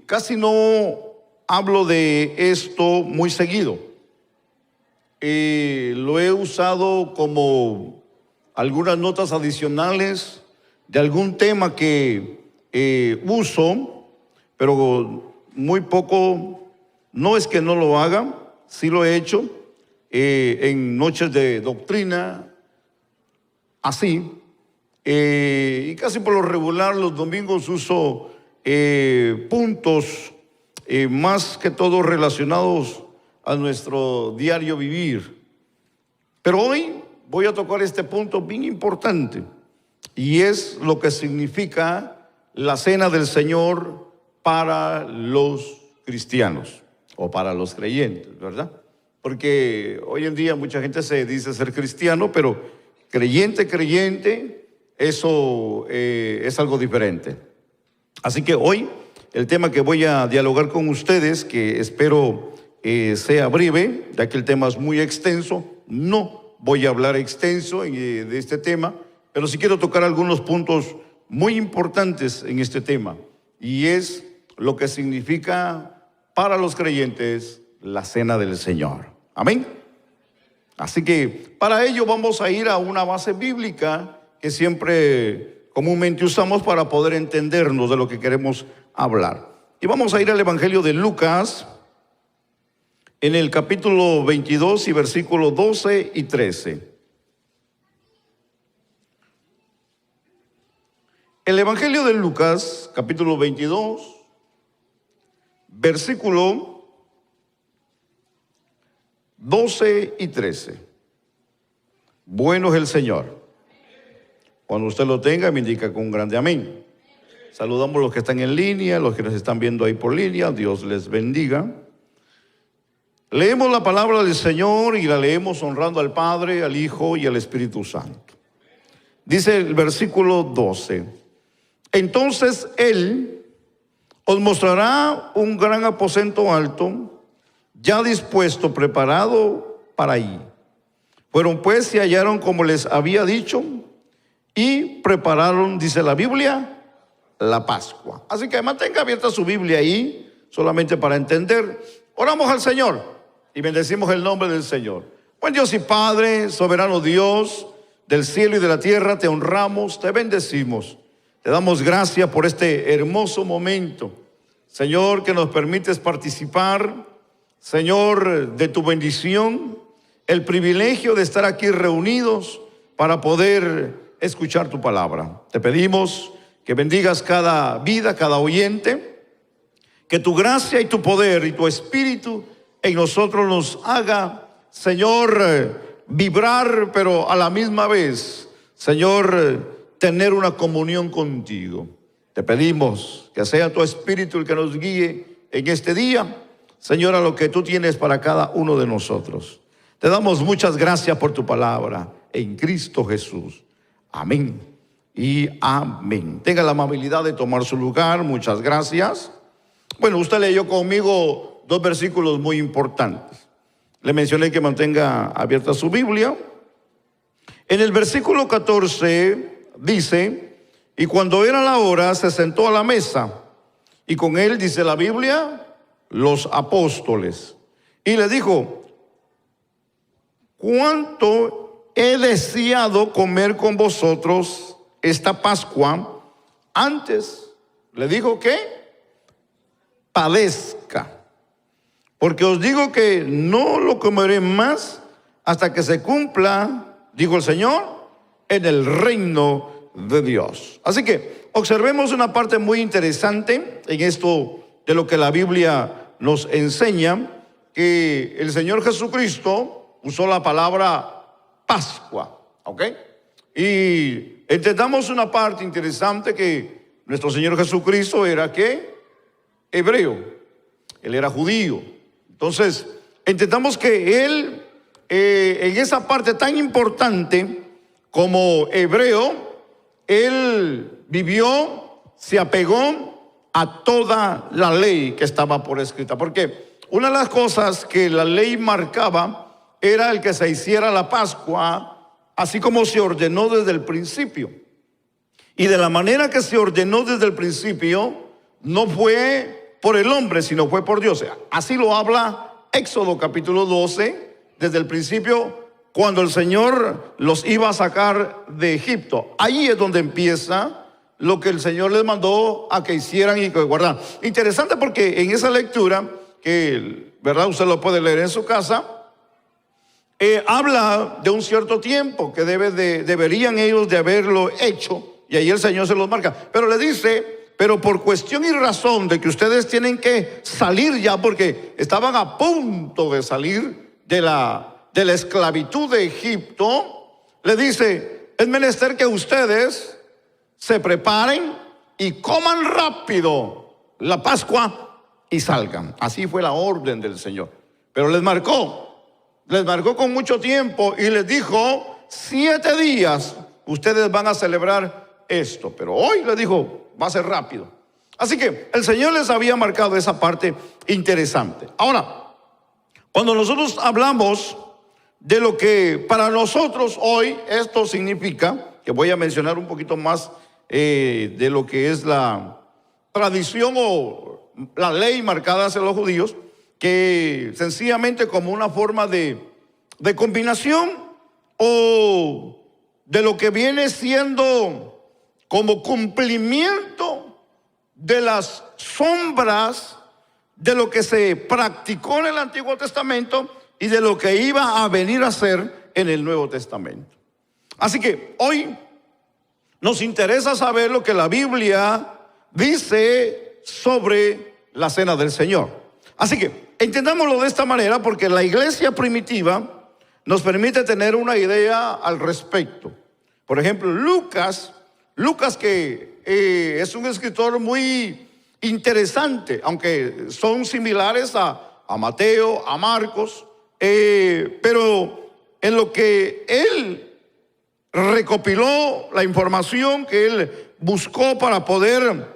casi no hablo de esto muy seguido. Lo he usado como algunas notas adicionales de algún tema que uso, pero muy poco. No es que no lo haga, sí lo he hecho en noches de doctrina, así. Y casi por lo regular los domingos uso puntos más que todo relacionados a nuestro diario vivir. Pero hoy voy a tocar este punto bien importante, y es lo que significa la cena del Señor para los cristianos o para los creyentes, ¿verdad? Porque hoy en día mucha gente se dice ser cristiano, pero creyente, eso es algo diferente. Así que hoy el tema que voy a dialogar con ustedes, que espero sea breve, ya que el tema es muy extenso, no voy a hablar extenso de este tema, pero sí quiero tocar algunos puntos muy importantes en este tema, y es lo que significa para los creyentes la cena del Señor. Amén. Así que para ello vamos a ir a una base bíblica que siempre comúnmente usamos para poder entendernos de lo que queremos hablar. Y vamos a ir al Evangelio de Lucas, en el capítulo 22 y versículos 12 y 13. El Evangelio de Lucas, capítulo 22, versículo 12 y 13. Bueno es el Señor. Cuando usted lo tenga, me indica con un grande amén. Saludamos a los que están en línea, los que nos están viendo ahí por línea. Dios les bendiga. Leemos la palabra del Señor y la leemos honrando al Padre, al Hijo y al Espíritu Santo. Dice el versículo 12: entonces Él os mostrará un gran aposento alto, ya dispuesto, preparado para ahí. Fueron pues y hallaron como les había dicho, y prepararon, dice la Biblia, la Pascua. Así que mantenga abierta su Biblia ahí, solamente para entender. Oramos al Señor y bendecimos el nombre del Señor. Buen Dios y Padre, soberano Dios del cielo y de la tierra, te honramos, te bendecimos. Te damos gracias por este hermoso momento, Señor, que nos permites participar, Señor, de tu bendición, el privilegio de estar aquí reunidos para poder escuchar tu palabra. Te pedimos que bendigas cada vida, cada oyente, que tu gracia y tu poder y tu espíritu en nosotros nos haga, Señor, vibrar, pero a la misma vez, Señor, tener una comunión contigo. Te pedimos que sea tu espíritu el que nos guíe en este día, Señor, a lo que tú tienes para cada uno de nosotros. Te damos muchas gracias por tu palabra en Cristo Jesús. Amén y amén. Tenga la amabilidad de tomar su lugar. Muchas gracias. Bueno, usted leyó conmigo dos versículos muy importantes. Le mencioné que mantenga abierta su Biblia. En el versículo 14 dice: y cuando era la hora, se sentó a la mesa, y con él, dice la Biblia, los apóstoles. Y le dijo: cuánto he deseado comer con vosotros esta Pascua antes, le dijo que padezca. Porque os digo que no lo comeré más hasta que se cumpla, dijo el Señor, en el reino de Dios. Así que observemos una parte muy interesante en esto de lo que la Biblia nos enseña, que el Señor Jesucristo usó la palabra Pascua, ¿ok? Y entendamos una parte interesante, que nuestro Señor Jesucristo era, ¿qué? Hebreo. Él era judío. Entonces, entendamos que Él, en esa parte tan importante como hebreo, Él vivió, se apegó a toda la ley que estaba por escrita. Porque una de las cosas que la ley marcaba era el que se hiciera la Pascua, así como se ordenó desde el principio. Y de la manera que se ordenó desde el principio, no fue por el hombre, sino fue por Dios. Así lo habla Éxodo capítulo 12, desde el principio, cuando el Señor los iba a sacar de Egipto. Ahí es donde empieza lo que el Señor les mandó a que hicieran y que guardaran. Interesante porque en esa lectura, que verdad usted lo puede leer en su casa, habla de un cierto tiempo que deberían ellos de haberlo hecho, y ahí el Señor se los marca. Pero le dice, pero por cuestión y razón de que ustedes tienen que salir ya, porque estaban a punto de salir de la esclavitud de Egipto, le dice, es menester que ustedes se preparen y coman rápido la Pascua y salgan. Así fue la orden del Señor. Pero les marcó con mucho tiempo y les dijo, 7 días ustedes van a celebrar esto. Pero hoy les dijo, va a ser rápido. Así que el Señor les había marcado esa parte interesante. Ahora, cuando nosotros hablamos de lo que para nosotros hoy esto significa, que voy a mencionar un poquito más de lo que es la tradición o la ley marcada hacia los judíos, que sencillamente como una forma de combinación o de lo que viene siendo como cumplimiento de las sombras de lo que se practicó en el Antiguo Testamento y de lo que iba a venir a ser en el Nuevo Testamento. Así que hoy nos interesa saber lo que la Biblia dice sobre la cena del Señor. Así que entendámoslo de esta manera, porque la iglesia primitiva nos permite tener una idea al respecto. Por ejemplo, Lucas que es un escritor muy interesante, aunque son similares a Mateo, a Marcos, pero en lo que él recopiló, la información que él buscó para poder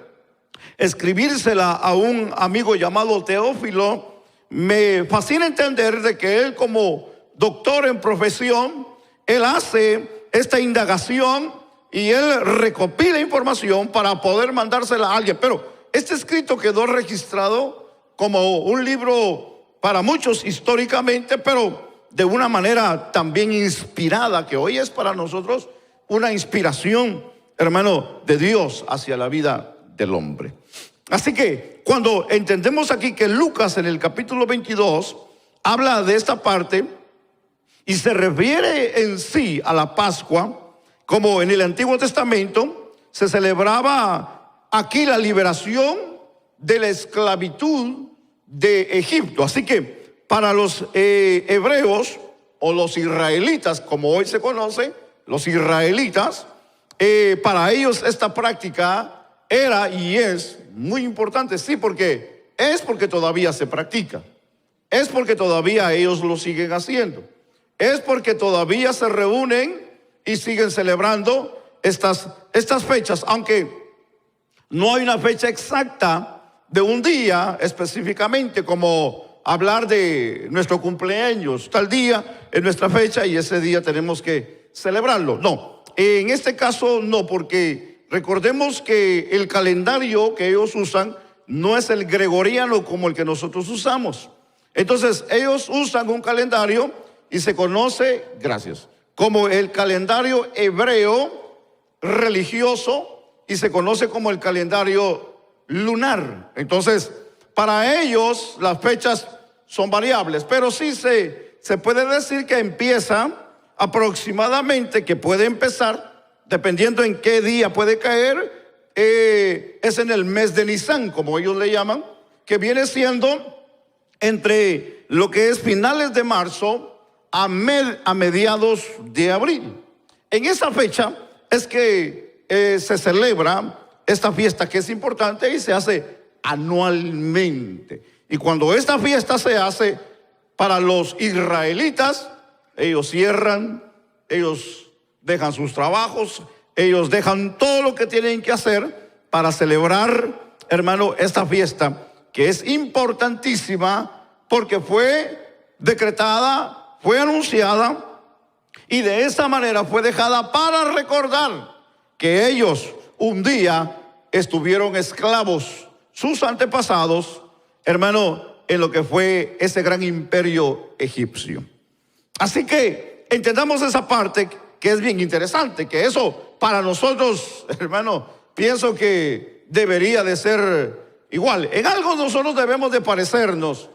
escribírsela a un amigo llamado Teófilo, me fascina entender de que él, como doctor en profesión, él hace esta indagación y él recopila información para poder mandársela a alguien. Pero este escrito quedó registrado como un libro para muchos históricamente, pero de una manera también inspirada, que hoy es para nosotros una inspiración, hermano, de Dios hacia la vida del hombre. Así que cuando entendemos aquí que Lucas en el capítulo 22 habla de esta parte y se refiere en sí a la Pascua, como en el Antiguo Testamento se celebraba aquí la liberación de la esclavitud de Egipto. Así que para los hebreos o los israelitas, como hoy se conoce, los israelitas, para ellos esta práctica era y es muy importante. Sí, porque todavía se practica, es porque todavía ellos lo siguen haciendo, es porque todavía se reúnen y siguen celebrando estas fechas, aunque no hay una fecha exacta de un día específicamente, como hablar de nuestro cumpleaños, tal día es nuestra fecha y ese día tenemos que celebrarlo. No, en este caso no, porque recordemos que el calendario que ellos usan no es el gregoriano como el que nosotros usamos. Entonces ellos usan un calendario y se conoce, como el calendario hebreo religioso y se conoce como el calendario lunar. Entonces, para ellos las fechas son variables, pero sí se puede decir que empieza aproximadamente, que puede empezar, dependiendo en qué día puede caer, es en el mes de Nisan, como ellos le llaman, que viene siendo entre lo que es finales de marzo a mediados de abril. En esa fecha es que se celebra esta fiesta, que es importante y se hace anualmente. Y cuando esta fiesta se hace para los israelitas, ellos cierran, ellos dejan sus trabajos, ellos dejan todo lo que tienen que hacer para celebrar, hermano, esta fiesta, que es importantísima porque fue decretada, fue anunciada y de esa manera fue dejada para recordar que ellos un día estuvieron esclavos, sus antepasados, hermano, en lo que fue ese gran imperio egipcio. Así que entendamos esa parte que es bien interesante, que eso para nosotros, hermano, pienso que debería de ser igual. En algo nosotros debemos de parecernos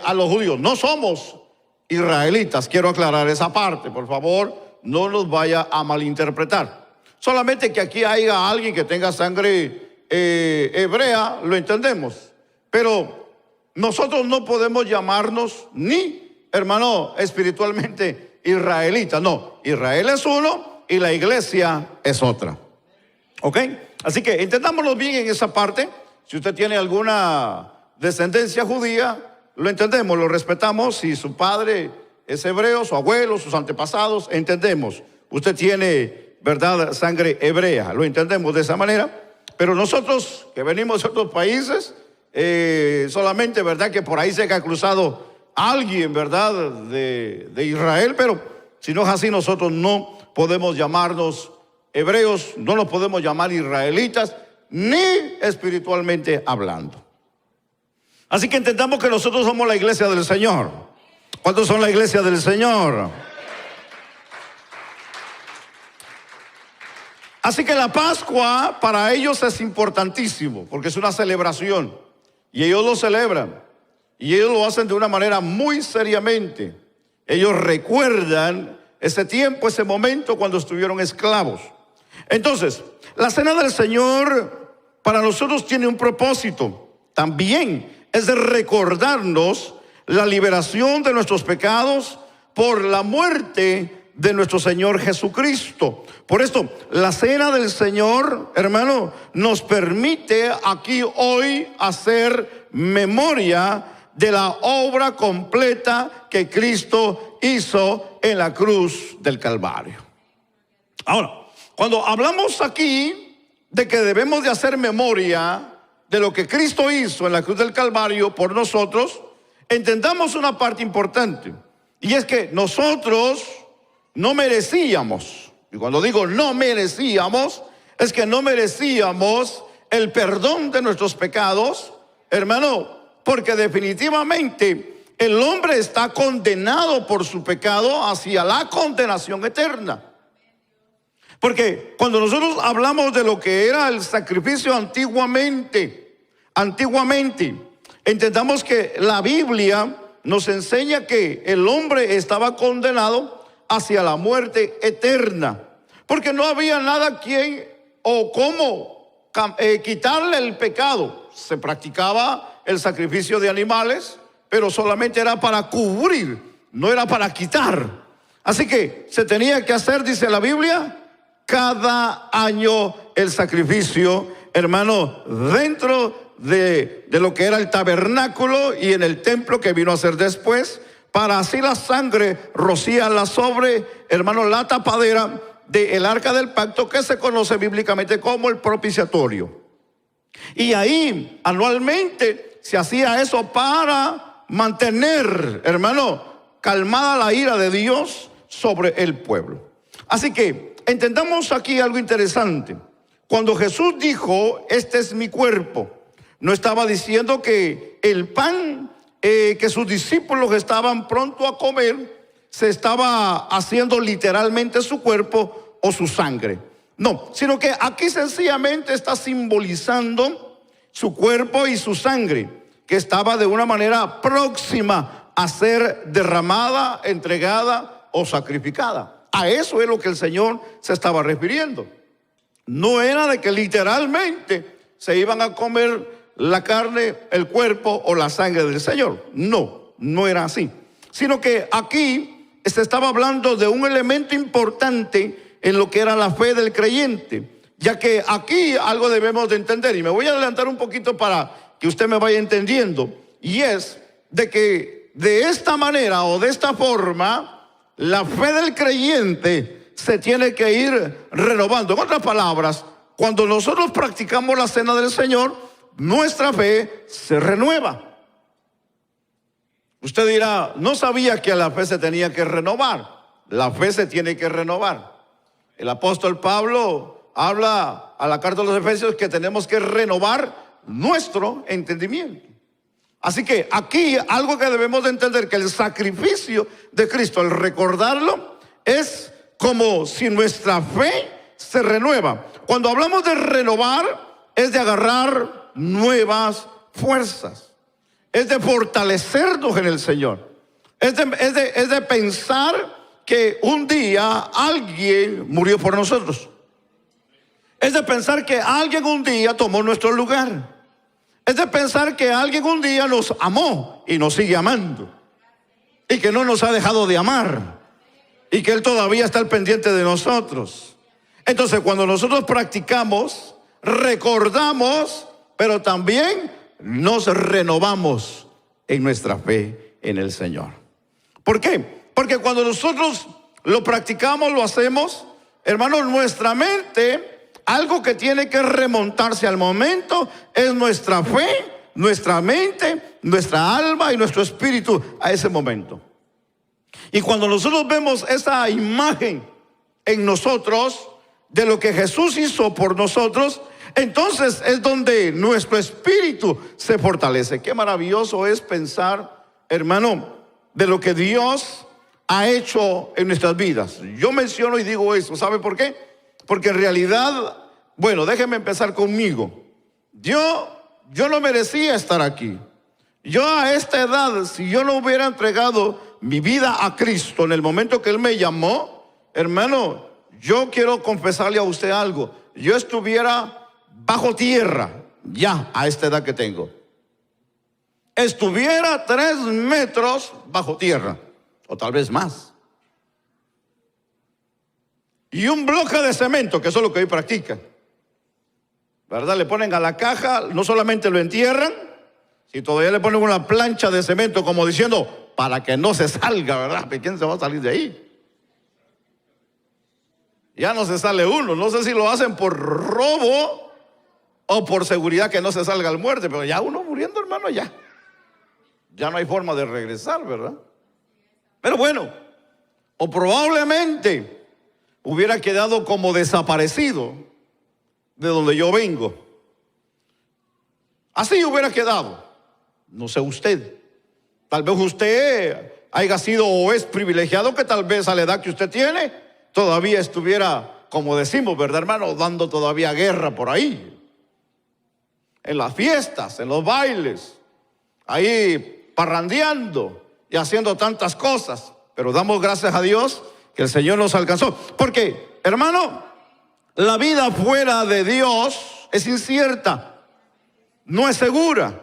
a los judíos. No somos israelitas, quiero aclarar esa parte, por favor, no nos vaya a malinterpretar. Solamente que aquí haya alguien que tenga sangre hebrea, lo entendemos. Pero nosotros no podemos llamarnos ni, hermano, espiritualmente israelitas. No, Israel es uno y la iglesia es otra. ¿Ok? Así que entendámonos bien en esa parte. Si usted tiene alguna descendencia judía, lo entendemos, lo respetamos. Si su padre es hebreo, su abuelo, sus antepasados, entendemos. Usted tiene, ¿verdad?, sangre hebrea, lo entendemos de esa manera. Pero nosotros que venimos de otros países, solamente, ¿verdad?, que por ahí se ha cruzado alguien, ¿verdad?, de Israel, pero si no es así, nosotros no podemos llamarnos hebreos, no nos podemos llamar israelitas, ni espiritualmente hablando. Así que entendamos que nosotros somos la iglesia del Señor. ¿Cuántos son la iglesia del Señor? Así que la Pascua para ellos es importantísimo, porque es una celebración, y ellos lo celebran, y ellos lo hacen de una manera muy seriamente. Ellos recuerdan ese tiempo, ese momento cuando estuvieron esclavos. Entonces, la cena del Señor para nosotros tiene un propósito. También es de recordarnos la liberación de nuestros pecados por la muerte de nuestro Señor Jesucristo. Por esto, la cena del Señor, hermano, nos permite aquí hoy hacer memoria de la obra completa que Cristo hizo en la cruz del Calvario. Ahora, cuando hablamos aquí de que debemos de hacer memoria de lo que Cristo hizo en la cruz del Calvario por nosotros, entendamos una parte importante, y es que nosotros no merecíamos, y cuando digo no merecíamos, es que no merecíamos el perdón de nuestros pecados, hermano, porque definitivamente el hombre está condenado por su pecado hacia la condenación eterna. Porque cuando nosotros hablamos de lo que era el sacrificio antiguamente, entendamos que la Biblia nos enseña que el hombre estaba condenado hacia la muerte eterna, porque no había nada quien o cómo quitarle el pecado. Se practicaba el sacrificio de animales, pero solamente era para cubrir, no era para quitar. Así que se tenía que hacer, dice la Biblia, cada año el sacrificio, hermano, dentro de lo que era el tabernáculo y en el templo que vino a ser después, para así la sangre rociarla sobre, hermano, la tapadera del arca del pacto, que se conoce bíblicamente como el propiciatorio. Y ahí anualmente se hacía eso para mantener, hermano, calmada la ira de Dios sobre el pueblo. Así que entendamos aquí algo interesante. Cuando Jesús dijo, este es mi cuerpo, no estaba diciendo que el pan que sus discípulos estaban pronto a comer se estaba haciendo literalmente su cuerpo o su sangre. No, sino que aquí sencillamente está simbolizando su cuerpo y su sangre, que estaba de una manera próxima a ser derramada, entregada o sacrificada. A eso es lo que el Señor se estaba refiriendo. No era de que literalmente se iban a comer la carne, el cuerpo o la sangre del Señor. No, no era así. Sino que aquí se estaba hablando de un elemento importante en lo que era la fe del creyente, ya que aquí algo debemos de entender, y me voy a adelantar un poquito para que usted me vaya entendiendo, y es de que de esta manera o de esta forma la fe del creyente se tiene que ir renovando. En otras palabras, cuando nosotros practicamos la cena del Señor, nuestra fe se renueva. Usted dirá, no sabía que la fe se tenía que renovar. La fe se tiene que renovar. El apóstol Pablo habla a la carta de los Efesios que tenemos que renovar nuestro entendimiento. Así que aquí algo que debemos de entender, que el sacrificio de Cristo, al recordarlo, es como si nuestra fe se renueva. Cuando hablamos de renovar, es de agarrar nuevas fuerzas, es de fortalecernos en el Señor, es de pensar que un día alguien murió por nosotros, es de pensar que alguien un día tomó nuestro lugar, es de pensar que alguien un día nos amó y nos sigue amando, y que no nos ha dejado de amar, y que Él todavía está al pendiente de nosotros. Entonces, cuando nosotros practicamos, recordamos, pero también nos renovamos en nuestra fe en el Señor. ¿Por qué? Porque cuando nosotros lo practicamos, lo hacemos, hermanos, nuestra mente, algo que tiene que remontarse al momento es nuestra fe, nuestra mente, nuestra alma y nuestro espíritu a ese momento. Y cuando nosotros vemos esa imagen en nosotros de lo que Jesús hizo por nosotros, entonces es donde nuestro espíritu se fortalece. Qué maravilloso es pensar, hermano, de lo que Dios ha hecho en nuestras vidas. Yo menciono y digo eso, ¿sabe por qué? Porque en realidad, bueno, déjenme empezar conmigo. Yo no merecía estar aquí. Yo a esta edad, si yo no hubiera entregado mi vida a Cristo en el momento que Él me llamó, hermano, yo quiero confesarle a usted algo. Yo estuviera bajo tierra ya a esta edad que tengo. Estuviera 3 metros bajo tierra, o tal vez más. Y un bloque de cemento, que eso es lo que hoy practican, ¿verdad? Le ponen a la caja, no solamente lo entierran, si todavía le ponen una plancha de cemento como diciendo, para que no se salga, ¿verdad? ¿Quién se va a salir de ahí? Ya no se sale uno. No sé si lo hacen por robo o por seguridad que no se salga el muerte, pero ya uno muriendo, hermano, ya no hay forma de regresar, ¿verdad? Pero bueno, o probablemente hubiera quedado como desaparecido de donde yo vengo. Así hubiera quedado. No sé usted. Tal vez usted haya sido o es privilegiado, que tal vez a la edad que usted tiene todavía estuviera, como decimos, ¿verdad, hermano? Dando todavía guerra por ahí. En las fiestas, en los bailes, ahí parrandeando y haciendo tantas cosas. Pero damos gracias a Dios que el Señor nos alcanzó. Porque, hermano, la vida fuera de Dios es incierta, no es segura.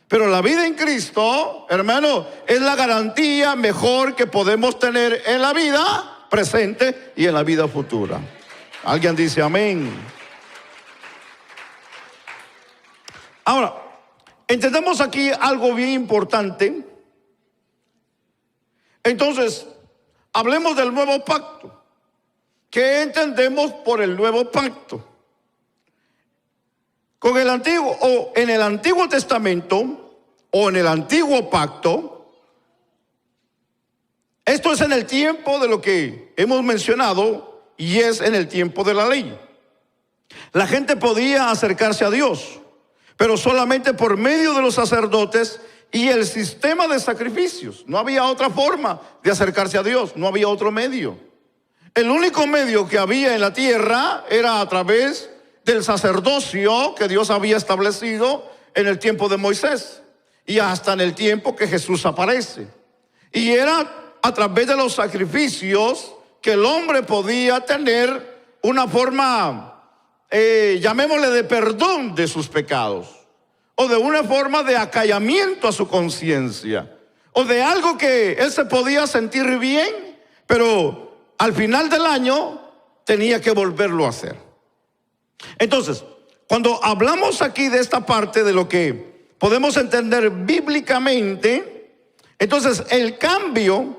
Pero la vida en Cristo, hermano, es la garantía mejor que podemos tener en la vida presente y en la vida futura. Alguien dice amén. Ahora, entendemos aquí algo bien importante. Entonces, hablemos del nuevo pacto. ¿Qué entendemos por el nuevo pacto? Con el antiguo, o en el Antiguo Testamento, o en el antiguo pacto, esto es en el tiempo de lo que hemos mencionado, y es en el tiempo de la ley. La gente podía acercarse a Dios, pero solamente por medio de los sacerdotes y el sistema de sacrificios. No había otra forma de acercarse a Dios, no había otro medio. El único medio que había en la tierra era a través del sacerdocio que Dios había establecido en el tiempo de Moisés y hasta en el tiempo que Jesús aparece. Y era a través de los sacrificios que el hombre podía tener una forma, llamémosle, de perdón de sus pecados, o de una forma de acallamiento a su conciencia, o de algo que él se podía sentir bien, pero al final del año tenía que volverlo a hacer. Entonces, cuando hablamos aquí de esta parte de lo que podemos entender bíblicamente, entonces en cambio,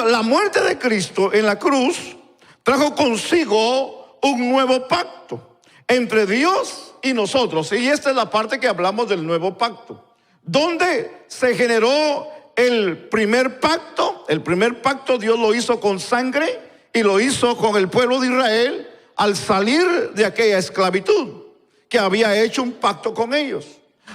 la muerte de Cristo en la cruz trajo consigo un nuevo pacto entre Dios y nosotros. Y esta es la parte que hablamos del nuevo pacto, donde se generó el primer pacto. El primer pacto Dios lo hizo con sangre y lo hizo con el pueblo de Israel al salir de aquella esclavitud, que había hecho un pacto con ellos.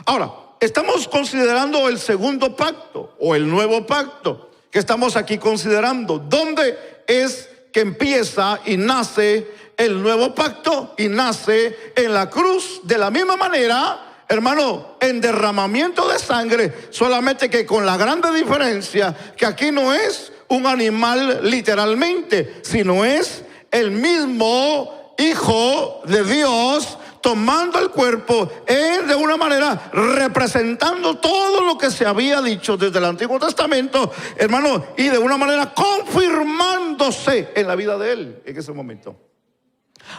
Ahora, estamos considerando el segundo pacto o el nuevo pacto que estamos aquí considerando. ¿Dónde es que empieza y nace el nuevo pacto? Y nace en la cruz. De la misma manera, hermano, en derramamiento de sangre, solamente que con la grande diferencia que aquí no es un animal literalmente, sino es el mismo Hijo de Dios tomando el cuerpo, de una manera representando todo lo que se había dicho desde el Antiguo Testamento, hermano, y de una manera confirmándose en la vida de él en ese momento.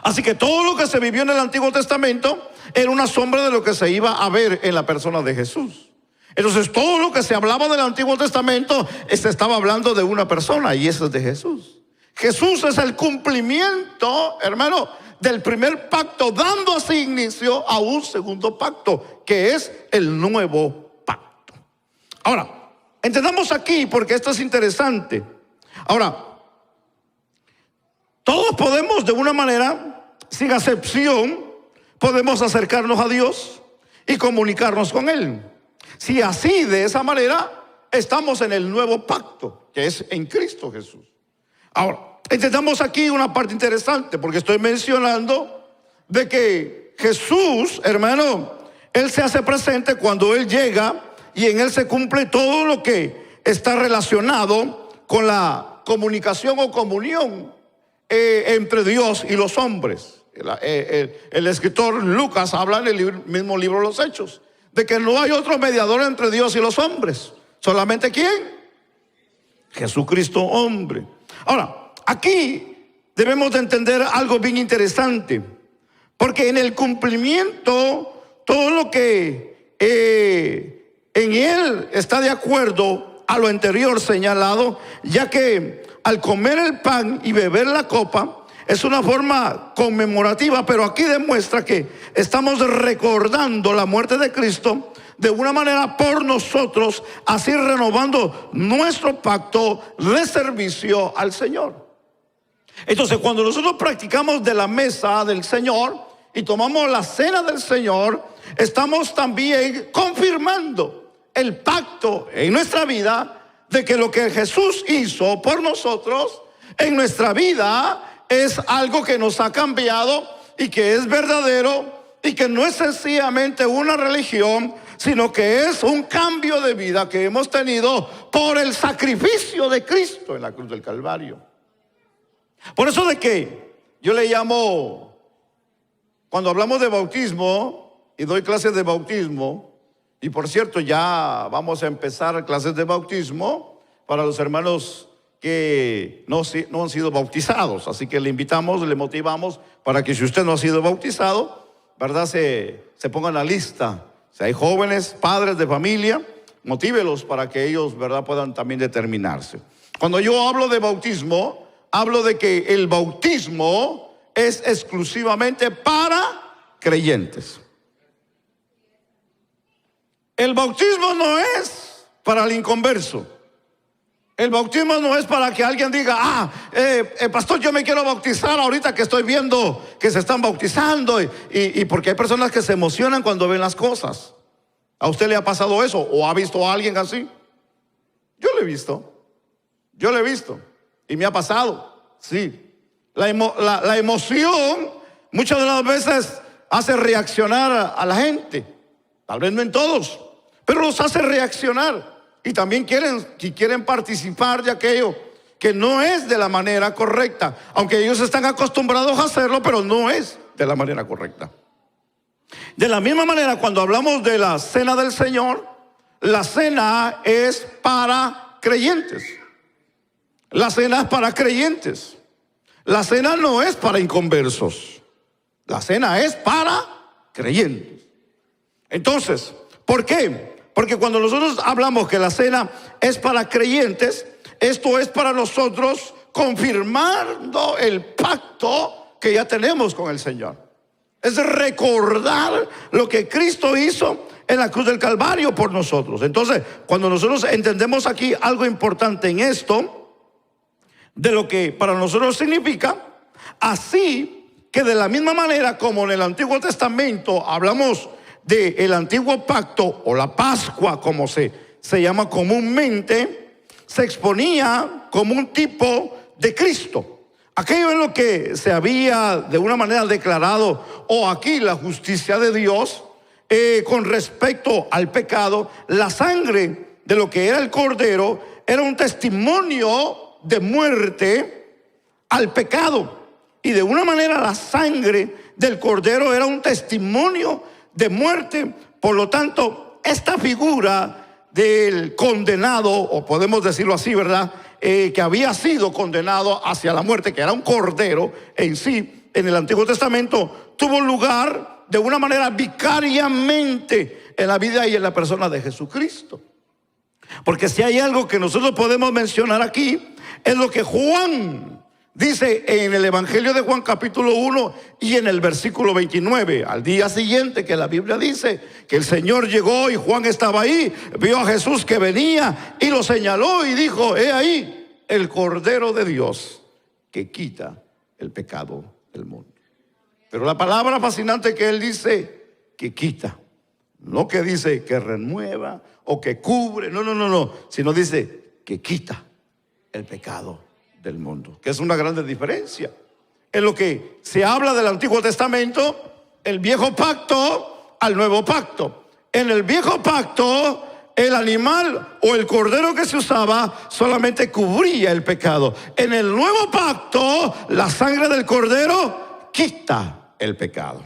Así que todo lo que se vivió en el Antiguo Testamento era una sombra de lo que se iba a ver en la persona de Jesús. Entonces todo lo que se hablaba del Antiguo Testamento se estaba hablando de una persona, y eso es de Jesús. Jesús es el cumplimiento, hermano, del primer pacto, dando así inicio a un segundo pacto, que es el nuevo pacto. Ahora, entendamos aquí, porque esto es interesante. Ahora, todos podemos, de una manera, sin acepción, podemos acercarnos a Dios y comunicarnos con Él. Si así, de esa manera, estamos en el nuevo pacto, que es en Cristo Jesús. Ahora, entendamos aquí una parte interesante, porque estoy mencionando de que Jesús, hermano, Él se hace presente cuando Él llega, y en Él se cumple todo lo que está relacionado con la comunicación o comunión entre Dios y los hombres. El escritor Lucas habla en el mismo libro de los Hechos de que no hay otro mediador entre Dios y los hombres. ¿Solamente quién? Jesucristo, hombre. Ahora, aquí debemos de entender algo bien interesante, porque en el cumplimiento, todo lo que en Él está de acuerdo a lo anterior señalado, ya que al comer el pan y beber la copa es una forma conmemorativa, pero aquí demuestra que estamos recordando la muerte de Cristo de una manera por nosotros, así renovando nuestro pacto de servicio al Señor. Entonces, cuando nosotros practicamos de la mesa del Señor y tomamos la cena del Señor, estamos también confirmando el pacto en nuestra vida de que lo que Jesús hizo por nosotros en nuestra vida es algo que nos ha cambiado y que es verdadero, y que no es sencillamente una religión, sino que es un cambio de vida que hemos tenido por el sacrificio de Cristo en la cruz del Calvario. Por eso de que yo le llamo, cuando hablamos de bautismo y doy clases de bautismo, y por cierto ya vamos a empezar clases de bautismo para los hermanos que no han sido bautizados, así que le invitamos, le motivamos para que, si usted no ha sido bautizado, ¿verdad?, se ponga en la lista. Si hay jóvenes, padres de familia, motívelos para que ellos, ¿verdad?, puedan también determinarse. Cuando yo hablo de bautismo, hablo de que el bautismo es exclusivamente para creyentes. El bautismo no es para el inconverso. El bautismo no es para que alguien diga, pastor, yo me quiero bautizar ahorita que estoy viendo que se están bautizando, y porque hay personas que se emocionan cuando ven las cosas. ¿A usted le ha pasado eso? ¿O ha visto a alguien así? Yo lo he visto y me ha pasado, sí. La emoción muchas de las veces hace reaccionar a la gente, tal vez no en todos, pero los hace reaccionar. Y también quieren participar de aquello que no es de la manera correcta, aunque ellos están acostumbrados a hacerlo, pero no es de la manera correcta. De la misma manera, cuando hablamos de la cena del Señor, la cena es para creyentes. La cena es para creyentes. La cena no es para inconversos. La cena es para creyentes. Entonces, ¿por qué? Porque cuando nosotros hablamos que la cena es para creyentes, esto es para nosotros confirmando el pacto que ya tenemos con el Señor. Es recordar lo que Cristo hizo en la cruz del Calvario por nosotros. Entonces, cuando nosotros entendemos aquí algo importante en esto, de lo que para nosotros significa, así que de la misma manera como en el Antiguo Testamento hablamos del antiguo pacto, o la Pascua como se llama comúnmente, se exponía como un tipo de Cristo. Aquello en lo que se había de una manera declarado, o aquí la justicia de Dios, con respecto al pecado. La sangre de lo que era el cordero era un testimonio de muerte al pecado. Y de una manera la sangre del cordero era un testimonio de muerte. Por lo tanto, esta figura del condenado, o podemos decirlo así, ¿verdad?, que había sido condenado hacia la muerte, que era un cordero en sí, en el Antiguo Testamento, tuvo lugar de una manera vicariamente en la vida y en la persona de Jesucristo. Porque si hay algo que nosotros podemos mencionar aquí, es lo que Juan dice en el Evangelio de Juan capítulo 1 y en el versículo 29. Al día siguiente, que la Biblia dice que el Señor llegó y Juan estaba ahí, vio a Jesús que venía y lo señaló y dijo: he ahí el Cordero de Dios que quita el pecado del mundo. Pero la palabra fascinante que él dice que quita, no que dice que renueva o que cubre, no, sino dice que quita el pecado del mundo, que es una gran diferencia. En lo que se habla del Antiguo Testamento, el viejo pacto al nuevo pacto. En el viejo pacto, el animal o el cordero que se usaba solamente cubría el pecado. En el nuevo pacto, la sangre del cordero quita el pecado.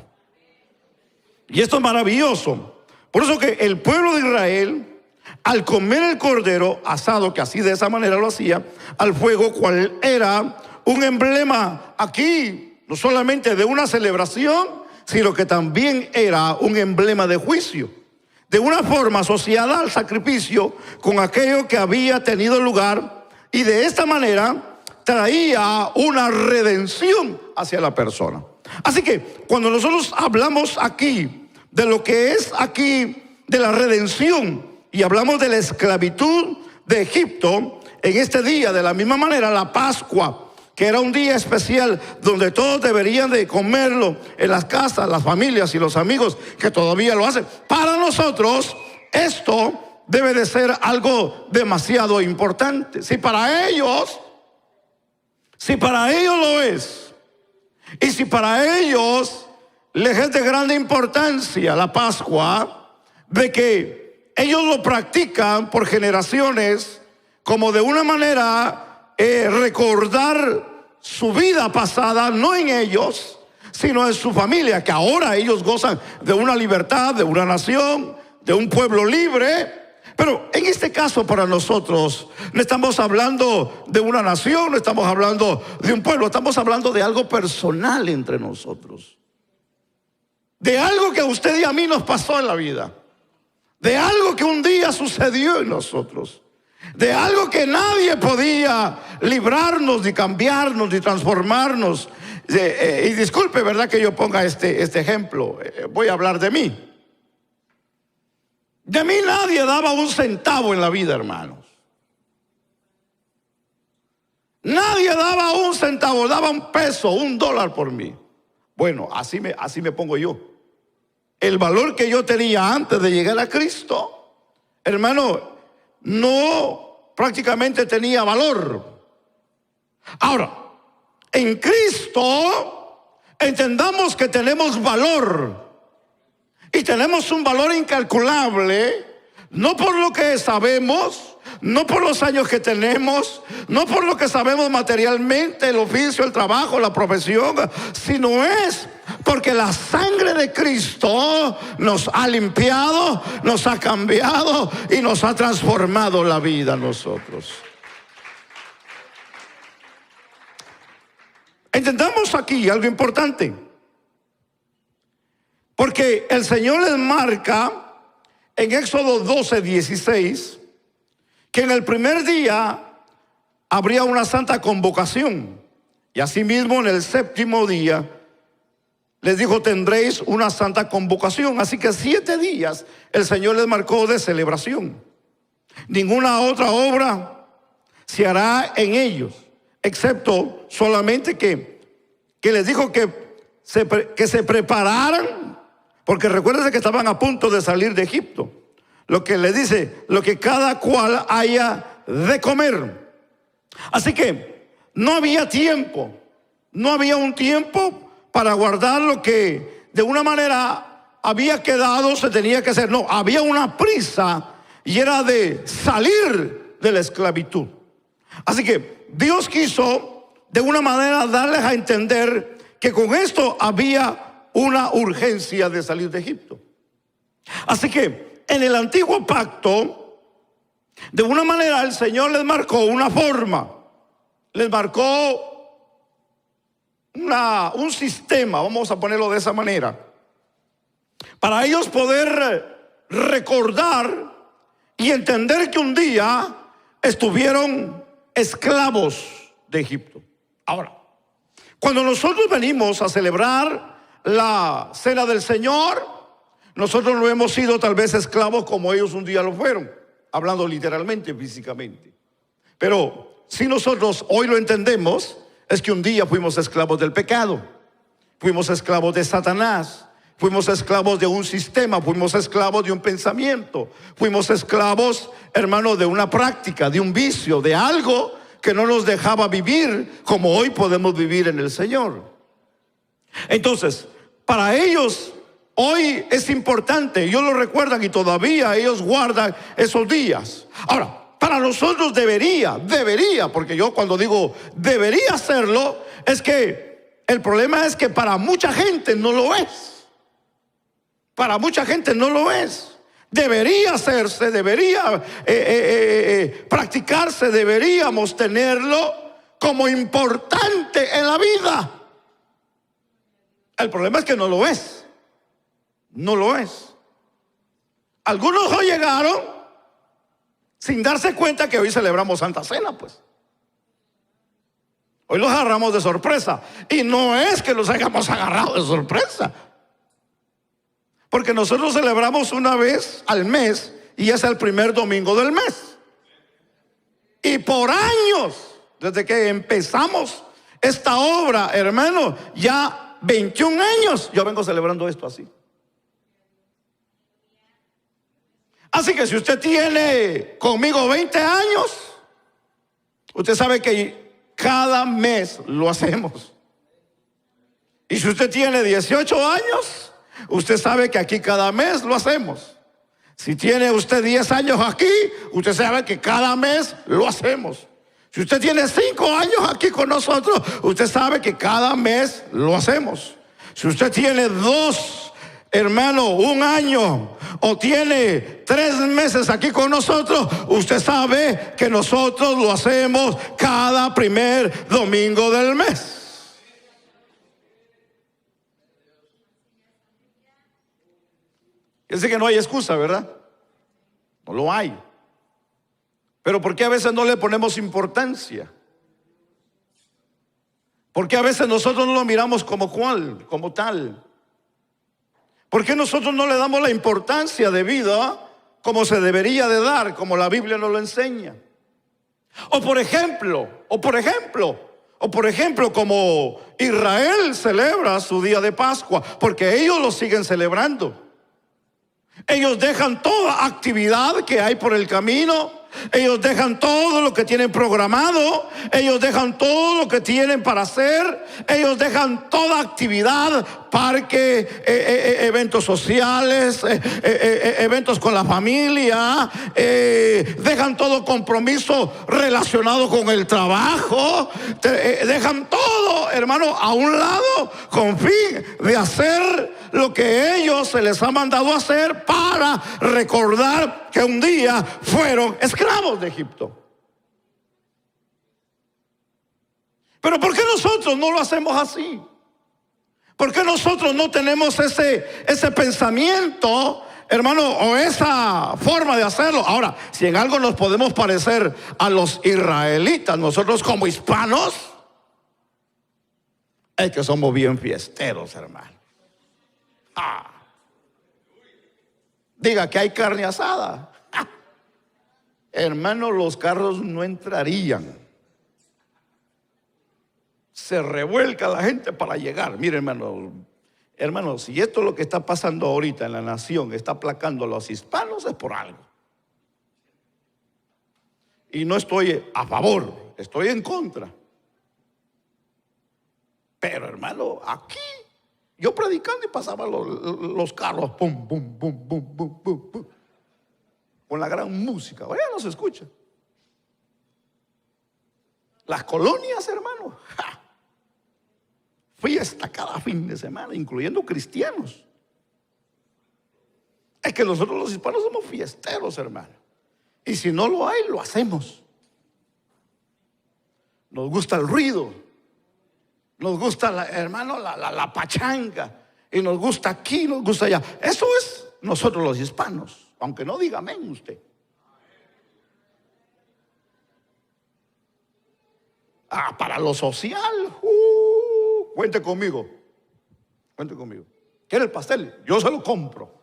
Y esto es maravilloso. Por eso que el pueblo de Israel, al comer el cordero asado, que así de esa manera lo hacía, al fuego, cual era un emblema aquí, no solamente de una celebración, sino que también era un emblema de juicio, de una forma asociada al sacrificio con aquello que había tenido lugar, y de esta manera traía una redención hacia la persona. Así que cuando nosotros hablamos aquí de lo que es aquí de la redención, y hablamos de la esclavitud de Egipto, en este día, de la misma manera, la Pascua, que era un día especial donde todos deberían de comerlo en las casas, las familias y los amigos que todavía lo hacen. Para nosotros, esto debe de ser algo demasiado importante. Si para ellos lo es, y si para ellos les es de grande importancia la Pascua, de que ellos lo practican por generaciones, como de una manera recordar su vida pasada, no en ellos, sino en su familia, que ahora ellos gozan de una libertad, de una nación, de un pueblo libre. Pero en este caso, para nosotros, no estamos hablando de una nación, no estamos hablando de un pueblo, estamos hablando de algo personal entre nosotros, de algo que a usted y a mí nos pasó en la vida, de algo que un día sucedió en nosotros, de algo que nadie podía librarnos, ni cambiarnos, ni transformarnos. Y disculpe, ¿verdad?, que yo ponga este ejemplo. Voy a hablar de mí. De mí nadie daba un centavo en la vida, hermanos. Nadie daba un centavo, daba un peso, $1 por mí. Bueno, así me pongo yo. El valor que yo tenía antes de llegar a Cristo, hermano, no prácticamente tenía valor. Ahora, en Cristo entendamos que tenemos valor, y tenemos un valor incalculable, no por lo que sabemos, no por los años que tenemos, no por lo que sabemos materialmente, el oficio, el trabajo, la profesión, sino es porque la sangre de Cristo nos ha limpiado, nos ha cambiado y nos ha transformado la vida a nosotros. Entendamos aquí algo importante, porque el Señor les marca en Éxodo 12:16 que en el primer día habría una santa convocación, y asimismo en el séptimo día les dijo: tendréis una santa convocación. Así que 7 días el Señor les marcó de celebración. Ninguna otra obra se hará en ellos, excepto solamente que les dijo que se prepararan Porque recuérdense que estaban a punto de salir de Egipto. Lo que le dice, lo que cada cual haya de comer. Así que no había tiempo, no había un tiempo para guardar lo que de una manera había quedado, se tenía que hacer. No, había una prisa y era de salir de la esclavitud. Así que Dios quiso de una manera darles a entender que con esto había una urgencia de salir de Egipto. Así que en el antiguo pacto, de una manera el Señor les marcó una forma, les marcó un sistema, vamos a ponerlo de esa manera, para ellos poder recordar y entender que un día estuvieron esclavos de Egipto. Ahora, cuando nosotros venimos a celebrar la cena del Señor, nosotros no hemos sido tal vez esclavos como ellos un día lo fueron, hablando literalmente, físicamente. Pero si nosotros hoy lo entendemos, es que un día fuimos esclavos del pecado, fuimos esclavos de Satanás, fuimos esclavos de un sistema, fuimos esclavos de un pensamiento, fuimos esclavos, hermano, de una práctica, de un vicio, de algo que no nos dejaba vivir como hoy podemos vivir en el Señor. Entonces, para ellos hoy es importante, ellos lo recuerdan y todavía ellos guardan esos días. Ahora, para nosotros debería, porque yo cuando digo debería hacerlo, es que el problema es que para mucha gente no lo es. Para mucha gente no lo es. Debería hacerse, debería practicarse, deberíamos tenerlo como importante en la vida. El problema es que no lo es. No lo es. Algunos hoy llegaron sin darse cuenta que hoy celebramos Santa Cena, pues. Hoy los agarramos de sorpresa. Y no es que los hayamos agarrado de sorpresa, porque nosotros celebramos una vez al mes y es el primer domingo del mes. Y por años, desde que empezamos esta obra, hermano, ya 21 años, yo vengo celebrando esto así. Así que si usted tiene conmigo 20 años, usted sabe que cada mes lo hacemos. Y si usted tiene 18 años, usted sabe que aquí cada mes lo hacemos. Si tiene usted 10 años aquí, usted sabe que cada mes lo hacemos. Si usted tiene 5 años aquí con nosotros, usted sabe que cada mes lo hacemos. Si usted tiene 2, hermano, 1 año, o tiene 3 meses aquí con nosotros, usted sabe que nosotros lo hacemos cada primer domingo del mes. Quiere decir que no hay excusa, ¿verdad? No lo hay. Pero ¿por qué a veces no le ponemos importancia? ¿Por qué a veces nosotros no lo miramos como tal? ¿Por qué nosotros no le damos la importancia de vida como se debería de dar, como la Biblia nos lo enseña? O por ejemplo, como Israel celebra su día de Pascua, porque ellos lo siguen celebrando. Ellos dejan toda actividad que hay por el camino. Ellos dejan todo lo que tienen programado. Ellos dejan todo lo que tienen para hacer. Ellos dejan toda actividad, parque, eventos sociales, eventos con la familia. Dejan todo compromiso relacionado con el trabajo. Dejan todo, hermano, a un lado con fin de hacer lo que ellos se les ha mandado hacer para recordar que un día fueron esclavos de Egipto. Pero ¿por qué nosotros no lo hacemos así? ¿Por qué nosotros no tenemos ese pensamiento, hermano, o esa forma de hacerlo? Ahora, si en algo nos podemos parecer a los israelitas, nosotros como hispanos, es que somos bien fiesteros, hermano. Diga que hay carne asada. Hermano, los carros no entrarían. Se revuelca la gente para llegar. Mire, hermano, Hermanos, si esto es lo que está pasando ahorita en la nación, está aplacando a los hispanos, es por algo. Y no estoy a favor, estoy en contra. Pero hermano, aquí yo predicando y pasaba los carros, pum, pum, pum, pum, pum, pum, pum, con la gran música. Ahora ya no se escucha. Las colonias, hermano, ¡ja! Fiesta cada fin de semana, incluyendo cristianos. Es que nosotros los hispanos somos fiesteros, hermano. Y si no lo hay, lo hacemos. Nos gusta el ruido. Nos gusta, hermano, la pachanga. Y nos gusta aquí, nos gusta allá. Eso es nosotros los hispanos. Aunque no diga amén usted. Para lo social, cuente conmigo. Cuente conmigo. ¿Quiere el pastel? Yo se lo compro.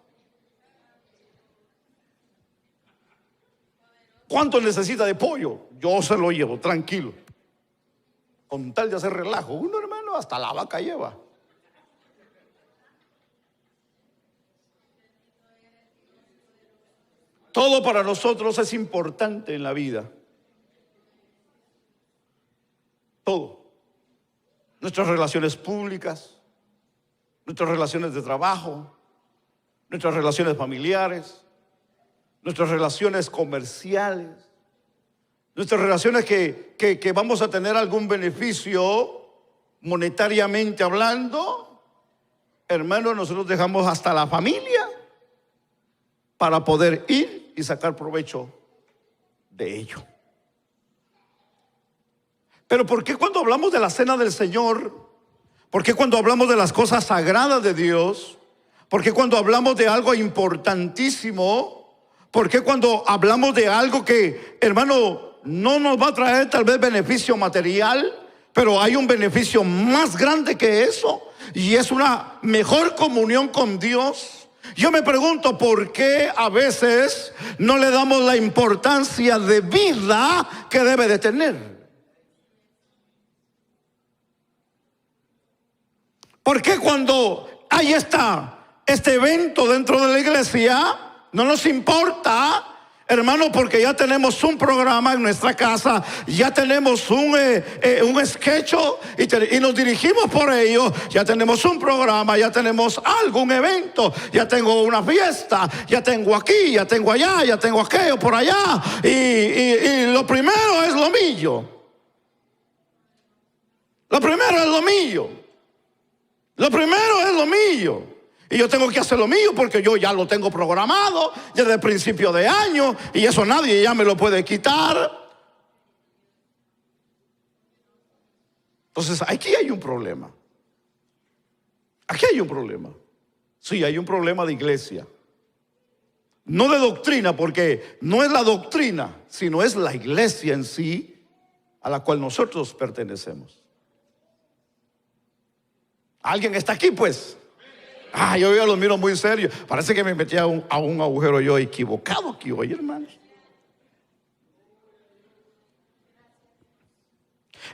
¿Cuánto necesita de pollo? Yo se lo llevo, tranquilo. Con tal de hacer relajo. Uno, hermano, hasta la vaca lleva. Todo para nosotros es importante en la vida. Todo. Nuestras relaciones públicas, nuestras relaciones de trabajo, nuestras relaciones familiares, nuestras relaciones comerciales, nuestras relaciones que vamos a tener algún beneficio monetariamente hablando. Hermano, nosotros dejamos hasta la familia para poder ir y sacar provecho de ello. Pero ¿por qué cuando hablamos de la cena del Señor? ¿Por qué cuando hablamos de las cosas sagradas de Dios? ¿Por qué cuando hablamos de algo importantísimo? ¿Por qué cuando hablamos de algo que, hermano, no nos va a traer tal vez beneficio material, pero hay un beneficio más grande que eso, y es una mejor comunión con Dios? Yo me pregunto por qué a veces no le damos la importancia de vida que debe de tener. ¿Por qué cuando hay este evento dentro de la iglesia no nos importa, hermano? Porque ya tenemos un programa en nuestra casa, ya tenemos un sketch y nos dirigimos por ello. Ya tenemos un programa, ya tenemos algún evento, ya tengo una fiesta, ya tengo aquí, ya tengo allá, ya tengo aquello por allá. Y lo primero es lo mío. Lo primero es lo mío. Lo primero es lo mío. Y yo tengo que hacer lo mío porque yo ya lo tengo programado desde el principio de año, y eso nadie ya me lo puede quitar. Entonces aquí hay un problema. Aquí hay un problema. Sí, hay un problema de iglesia. No de doctrina, porque no es la doctrina, sino es la iglesia en sí a la cual nosotros pertenecemos. ¿Alguien está aquí, pues? Yo ya los miro muy serio. Parece que me metí a un agujero yo equivocado aquí hoy, hermanos.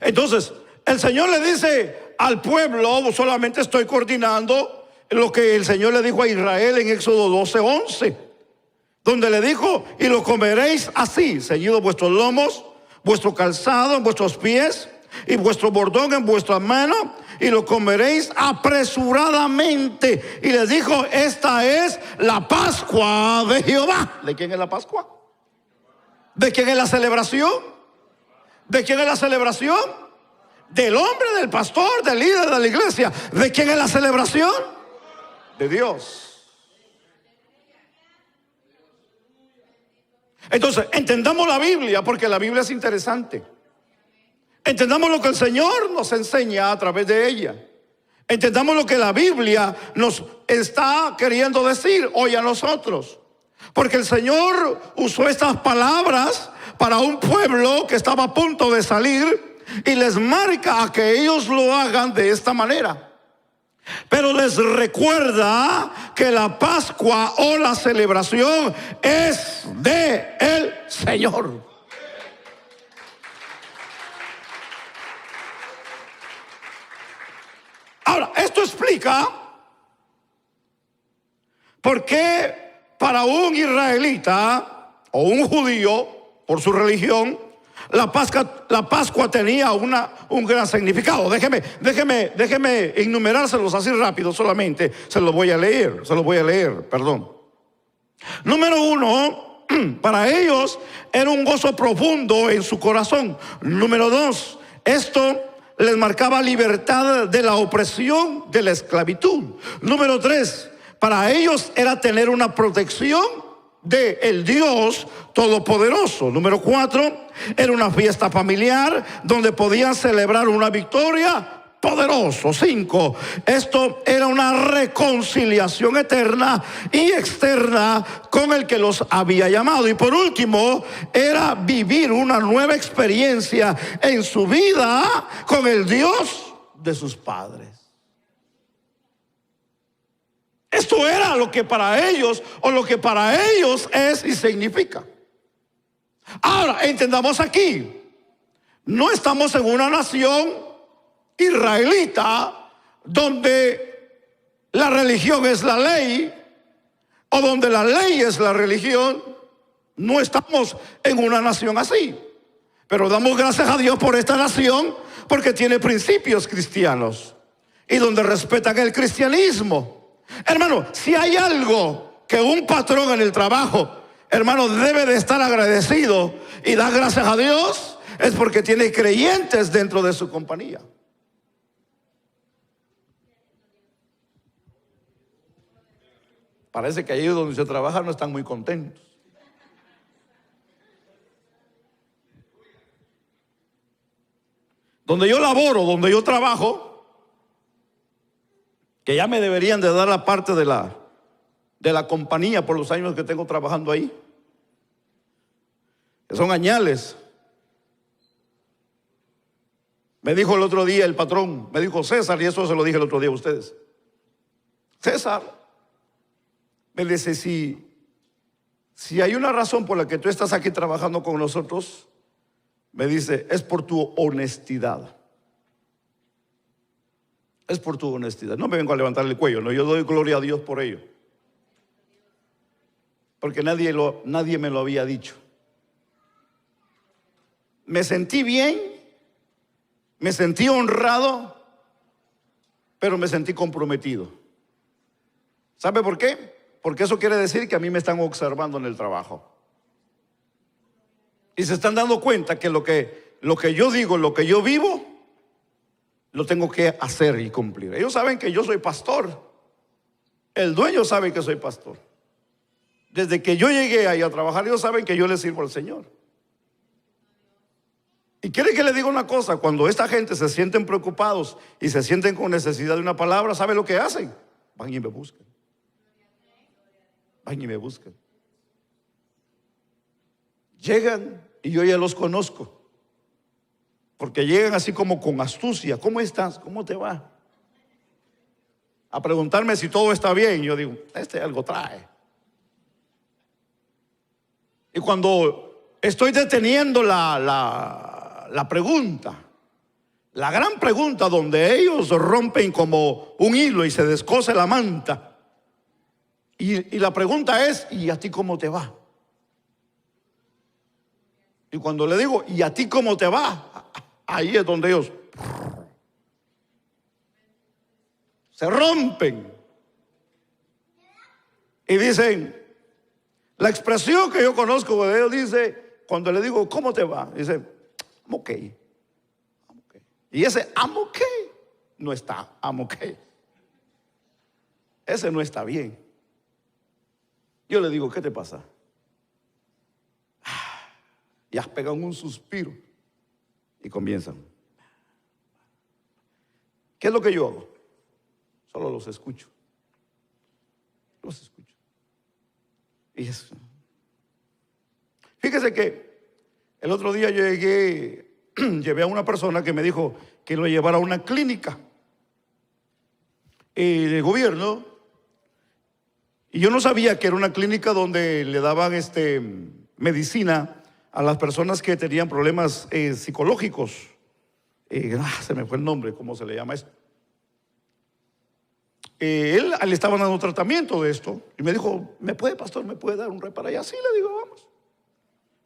Entonces, el Señor le dice al pueblo, solamente estoy coordinando lo que el Señor le dijo a Israel en Éxodo 12:11, donde le dijo: y lo comeréis así, ceñidos vuestros lomos, vuestro calzado en vuestros pies, y vuestro bordón en vuestras manos, y lo comeréis apresuradamente. Y les dijo: esta es la Pascua de Jehová. ¿De quién es la Pascua? ¿De quién es la celebración? ¿De quién es la celebración? Del hombre, del pastor, del líder de la iglesia. ¿De quién es la celebración? De Dios. Entonces, entendamos la Biblia, porque la Biblia es interesante. Entendamos lo que el Señor nos enseña a través de ella. Entendamos lo que la Biblia nos está queriendo decir hoy a nosotros. Porque el Señor usó estas palabras para un pueblo que estaba a punto de salir, y les marca a que ellos lo hagan de esta manera. Pero les recuerda que la Pascua o la celebración es de el Señor. Ahora, esto explica ¿Por qué para un israelita o un judío, por su religión, la Pascua tenía un gran significado? Déjeme enumerárselos así rápido solamente. Se los voy a leer, perdón. Número uno, para ellos era un gozo profundo en su corazón. Número dos, esto les marcaba libertad de la opresión, de la esclavitud. Número tres, para ellos era tener una protección de el Dios Todopoderoso. Número cuatro, era una fiesta familiar donde podían celebrar una victoria poderosa. Cinco, esto era una reconciliación eterna y externa con el que los había llamado. Y por último, era vivir una nueva experiencia en su vida con el Dios de sus padres. Esto era lo que para ellos, o lo que para ellos es y significa. Ahora, entendamos aquí, no estamos en una nación israelita donde la religión es la ley, o donde la ley es la religión. No estamos en una nación así. Pero damos gracias a Dios por esta nación, porque tiene principios cristianos y donde respetan el cristianismo. Hermano, si hay algo que un patrón en el trabajo, hermano, debe de estar agradecido y dar gracias a Dios, es porque tiene creyentes dentro de su compañía. Parece que allí donde se trabaja no están muy contentos. Donde yo laboro, donde yo trabajo, que ya me deberían de dar la parte de la compañía por los años que tengo trabajando ahí, que son añales. Me dijo el otro día el patrón, me dijo César, y eso se lo dije el otro día a ustedes. César, me dice, si hay una razón por la que tú estás aquí trabajando con nosotros, me dice, es por tu honestidad. Es por tu honestidad. No me vengo a levantar el cuello, no, yo doy gloria a Dios por ello. Porque nadie me lo había dicho. Me sentí bien, me sentí honrado, pero me sentí comprometido. ¿Sabe por qué? Porque eso quiere decir que a mí me están observando en el trabajo. Y se están dando cuenta que lo que yo digo, lo que yo vivo, lo tengo que hacer y cumplir. Ellos saben que yo soy pastor. El dueño sabe que soy pastor. Desde que yo llegué ahí a trabajar, ellos saben que yo les sirvo al Señor. Y quiere que le diga una cosa, cuando esta gente se sienten preocupados y se sienten con necesidad de una palabra, ¿sabe lo que hacen? Van y me buscan. Van y me buscan. Llegan y yo ya los conozco. Porque llegan así como con astucia. ¿Cómo estás? ¿Cómo te va? A preguntarme si todo está bien. Yo digo, algo trae. Y cuando estoy deteniendo la pregunta, la gran pregunta donde ellos rompen como un hilo y se descose la manta. Y la pregunta es, ¿y a ti cómo te va? Y cuando le digo, ¿y a ti cómo te va? Ahí es donde ellos se rompen y dicen, la expresión que yo conozco de ellos dice, cuando le digo, ¿cómo te va? Dice, I'm okay. I'm okay. Y ese I'm okay no está, I'm okay. Ese no está bien. Yo le digo, ¿qué te pasa? Y has pegado un suspiro. Y comienzan. ¿Qué es lo que yo hago? Solo los escucho. Los escucho. Y eso. Fíjese que el otro día yo llevé a una persona que me dijo que lo llevara a una clínica de gobierno. Y yo no sabía que era una clínica donde le daban medicina a las personas que tenían problemas psicológicos. Se me fue el nombre, ¿cómo se le llama esto? él le estaba dando tratamiento de esto. Y me dijo, pastor, ¿me puede dar un rey para allá? Sí, le digo, vamos.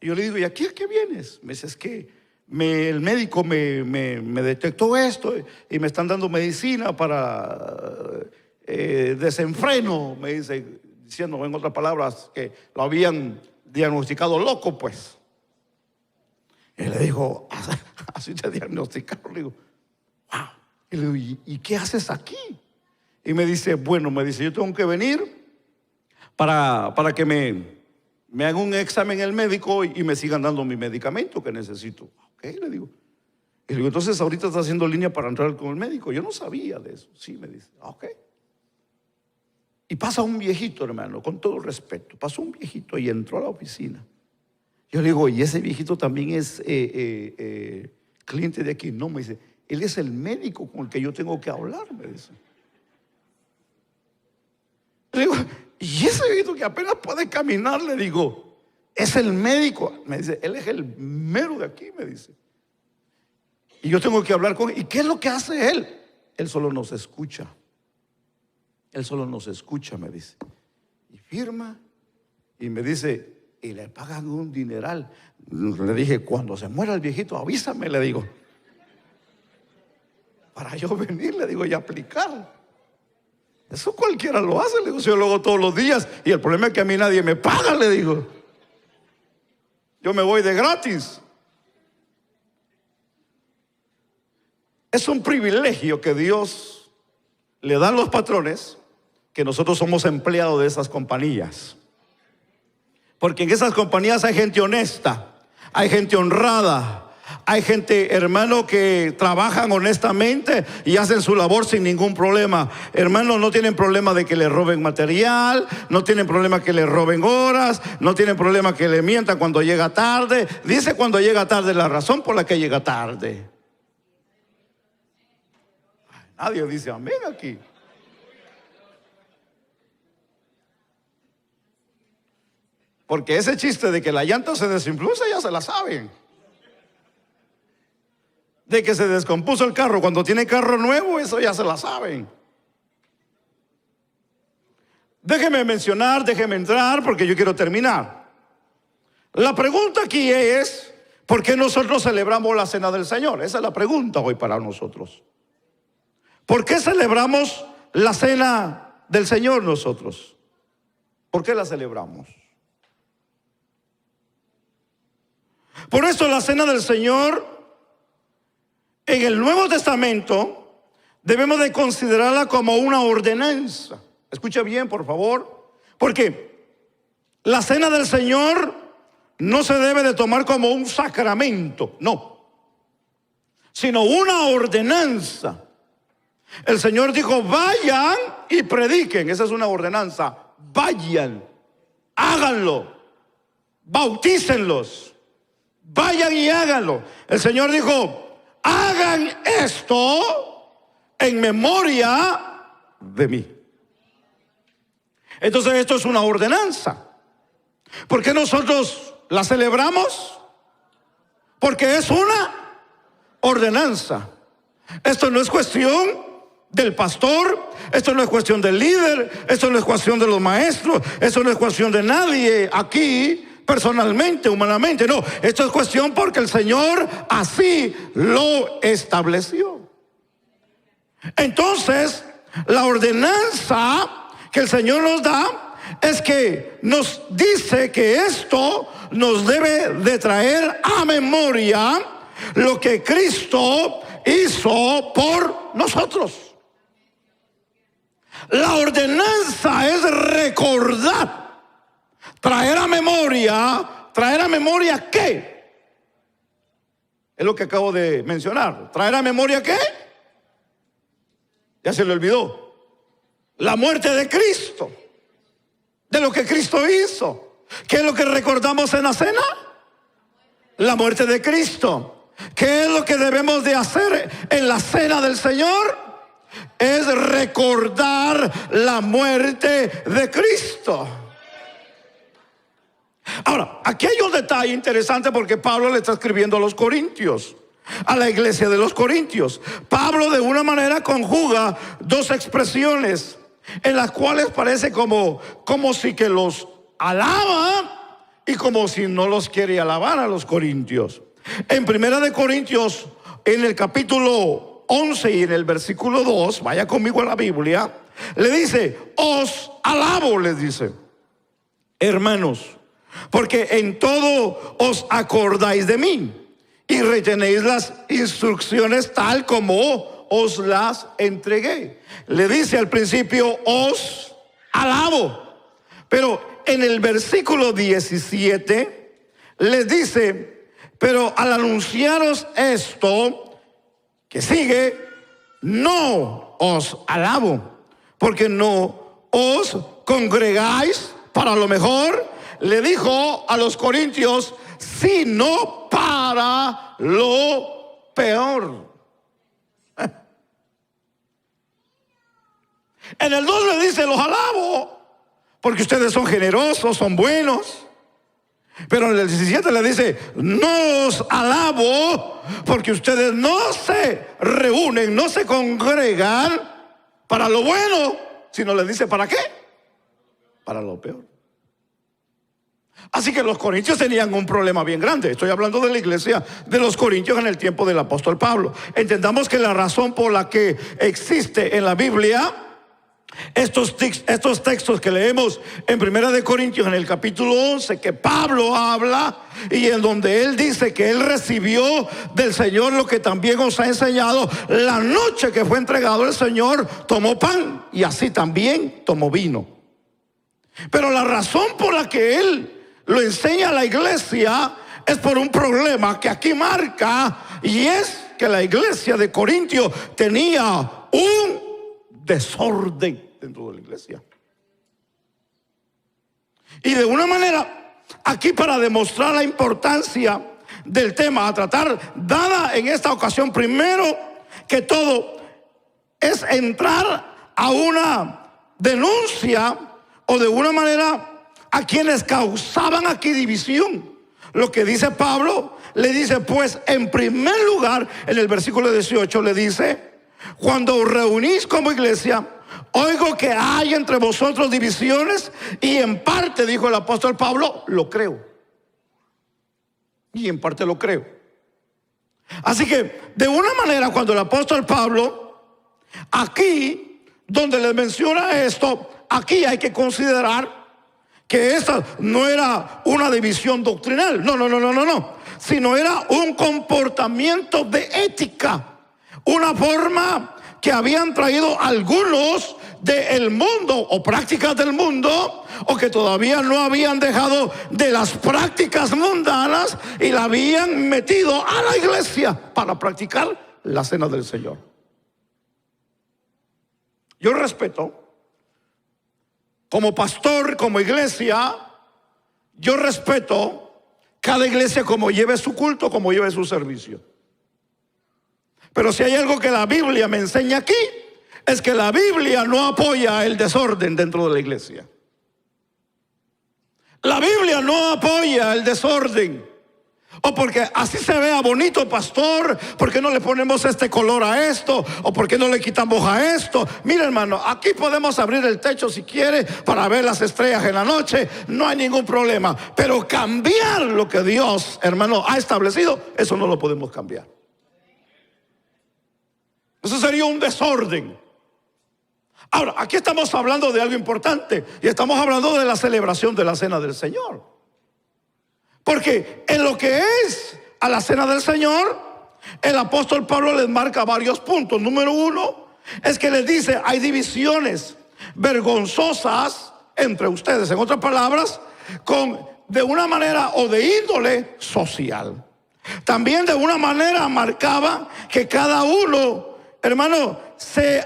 Y yo le digo, ¿y aquí a qué vienes? Me dice, es que el médico me detectó esto y me están dando medicina para desenfreno. Me dice, diciendo en otras palabras que lo habían diagnosticado loco, pues. Y le digo, así te diagnosticaron. Le digo, wow. Y le digo, ¿y qué haces aquí? Y me dice, bueno, yo tengo que venir para que me hagan un examen el médico y me sigan dando mi medicamento que necesito. Ok, le digo. Y le digo, entonces ahorita está haciendo línea para entrar con el médico. Yo no sabía de eso. Sí, me dice, ok. Y pasa un viejito, hermano, con todo respeto. Pasó un viejito y entró a la oficina. Yo le digo, ¿y ese viejito también es cliente de aquí? No, me dice, él es el médico con el que yo tengo que hablar, me dice. Le digo, y ese viejito que apenas puede caminar, le digo, es el médico. Me dice, él es el mero de aquí, me dice. Y yo tengo que hablar con él. ¿Y qué es lo que hace él? Él solo nos escucha. Él solo nos escucha, me dice. Y firma. Y me dice, y le pagan un dineral. Le dije, cuando se muera el viejito, avísame, le digo. Para yo venir, le digo, y aplicar. Eso cualquiera lo hace, le digo, yo lo hago todos los días. Y el problema es que a mí nadie me paga, le digo. Yo me voy de gratis. Es un privilegio que Dios le da a los patrones, que nosotros somos empleados de esas compañías. Porque en esas compañías hay gente honesta, hay gente honrada, hay gente, hermano, que trabajan honestamente y hacen su labor sin ningún problema. Hermanos, no tienen problema de que le roben material, no tienen problema que le roben horas, no tienen problema que le mientan cuando llega tarde. Dice cuando llega tarde la razón por la que llega tarde. Nadie dice amén aquí. Porque ese chiste de que la llanta se desinfluye ya se la saben. De que se descompuso el carro cuando tiene carro nuevo, eso ya se la saben. Déjeme entrar porque yo quiero terminar. La pregunta aquí es, ¿por qué nosotros celebramos la cena del Señor? Esa es la pregunta hoy para nosotros. ¿Por qué celebramos la cena del Señor nosotros? ¿Por qué la celebramos? Por eso la cena del Señor en el Nuevo Testamento debemos de considerarla como una ordenanza. Escucha bien, por favor, porque la cena del Señor no se debe de tomar como un sacramento, no, sino una ordenanza. El Señor dijo, vayan y prediquen. Esa es una ordenanza. Vayan, háganlo, bautícenlos. Vayan y háganlo. El Señor dijo, hagan esto en memoria de mí. Entonces esto es una ordenanza. ¿Por qué nosotros la celebramos? Porque es una ordenanza. Esto no es cuestión del pastor, esto no es cuestión del líder, esto no es cuestión de los maestros, esto no es cuestión de nadie aquí personalmente, humanamente, no, esto es cuestión porque el Señor así lo estableció. Entonces, la ordenanza que el Señor nos da es que nos dice que esto nos debe de traer a memoria lo que Cristo hizo por nosotros. La ordenanza es recordar. ¿Traer a memoria qué? Es lo que acabo de mencionar. ¿Traer a memoria qué? Ya se le olvidó. La muerte de Cristo. De lo que Cristo hizo. ¿Qué es lo que recordamos en la cena? La muerte de Cristo. ¿Qué es lo que debemos de hacer en la cena del Señor? Es recordar la muerte de Cristo. Ahora, aquí hay un detalle interesante porque Pablo le está escribiendo a los corintios, a la iglesia de los corintios. Pablo de una manera conjuga dos expresiones en las cuales parece como si que los alaba y como si no los quiere alabar a los corintios. En Primera de Corintios, en el capítulo 11 y en el versículo 2, vaya conmigo a la Biblia, le dice: os alabo, les dice, hermanos, porque en todo os acordáis de mí y retenéis las instrucciones tal como os las entregué. Le dice al principio: os alabo. Pero en el versículo 17 les dice: pero al anunciaros esto que sigue, no os alabo, porque no os congregáis para lo mejor, le dijo a los corintios, sino para lo peor. En el 2 le dice: los alabo porque ustedes son generosos, son buenos. Pero en el 17 le dice: no os alabo porque ustedes no se reúnen, no se congregan para lo bueno, sino le dice: ¿para qué? Para lo peor. Así que los corintios tenían un problema bien grande. Estoy hablando de la iglesia de los corintios en el tiempo del apóstol Pablo. Entendamos que la razón por la que existe en la Biblia estos textos que leemos en Primera de Corintios, en el capítulo 11, que Pablo habla y en donde él dice que él recibió del Señor lo que también os ha enseñado. La noche que fue entregado el Señor, tomó pan y así también tomó vino. Pero la razón por la que él lo enseña a la iglesia es por un problema que aquí marca, y es que la iglesia de Corintio tenía un desorden dentro de la iglesia. Y de una manera, aquí para demostrar la importancia del tema a tratar, dada en esta ocasión, primero que todo, es entrar a una denuncia o de una manera a quienes causaban aquí división. Lo que dice Pablo, le dice: pues en primer lugar, en el versículo 18 le dice: cuando os reunís como iglesia, oigo que hay entre vosotros divisiones, y en parte, dijo el apóstol Pablo, lo creo. Y en parte lo creo. Así que, de una manera, cuando el apóstol Pablo, aquí, donde le menciona esto, aquí hay que considerar que esta no era una división doctrinal, no, sino era un comportamiento de ética. Una forma que habían traído algunos del mundo o prácticas del mundo, o que todavía no habían dejado de las prácticas mundanas y la habían metido a la iglesia para practicar la cena del Señor. Yo respeto, como pastor, como iglesia, yo respeto cada iglesia como lleve su culto, como lleve su servicio. Pero si hay algo que la Biblia me enseña aquí, es que la Biblia no apoya el desorden dentro de la iglesia. La Biblia no apoya el desorden. O porque así se vea bonito, pastor, ¿por qué no le ponemos este color a esto? ¿O por qué no le quitamos a esto? Mira, hermano, aquí podemos abrir el techo si quiere para ver las estrellas en la noche. No hay ningún problema. Pero cambiar lo que Dios, hermano, ha establecido, eso no lo podemos cambiar. Eso sería un desorden. Ahora, aquí estamos hablando de algo importante, y estamos hablando de la celebración de la cena del Señor. Porque en lo que es a la cena del Señor, el apóstol Pablo les marca varios puntos. Número 1 es que les dice: hay divisiones vergonzosas entre ustedes. En otras palabras, de una manera o de índole social. También de una manera marcaba que cada uno, hermano, se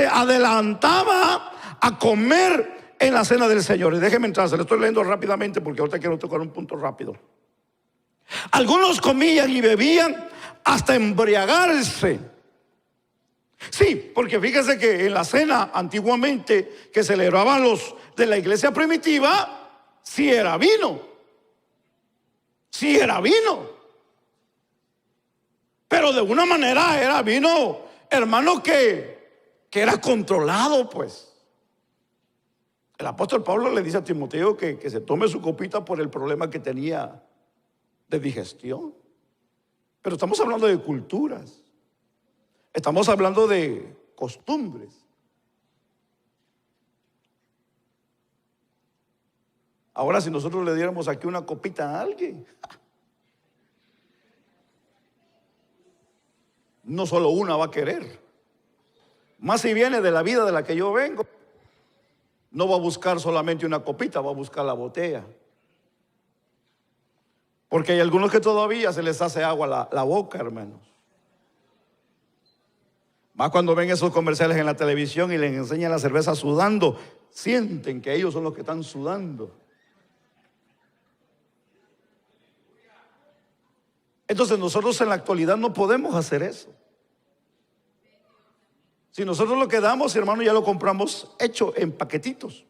adelantaba a comer en la cena del Señor. Y déjeme entrar, se lo estoy leyendo rápidamente porque ahorita quiero tocar un punto rápido. Algunos comían y bebían hasta embriagarse. Sí, porque fíjese que en la cena antiguamente que celebraban los de la iglesia primitiva, sí era vino. Sí era vino. Pero de una manera era vino, hermano, que era controlado, pues. El apóstol Pablo le dice a Timoteo que se tome su copita por el problema que tenía de digestión. Pero estamos hablando de culturas. Estamos hablando de costumbres. Ahora, si nosotros le diéramos aquí una copita a alguien, no solo una va a querer. Más si viene de la vida de la que yo vengo, no va a buscar solamente una copita, va a buscar la botella. Porque hay algunos que todavía se les hace agua la boca, hermanos. Más cuando ven esos comerciales en la televisión y les enseñan la cerveza sudando, sienten que ellos son los que están sudando. Entonces nosotros en la actualidad no podemos hacer eso. Si nosotros lo que damos, hermano, ya lo compramos hecho en paquetitos.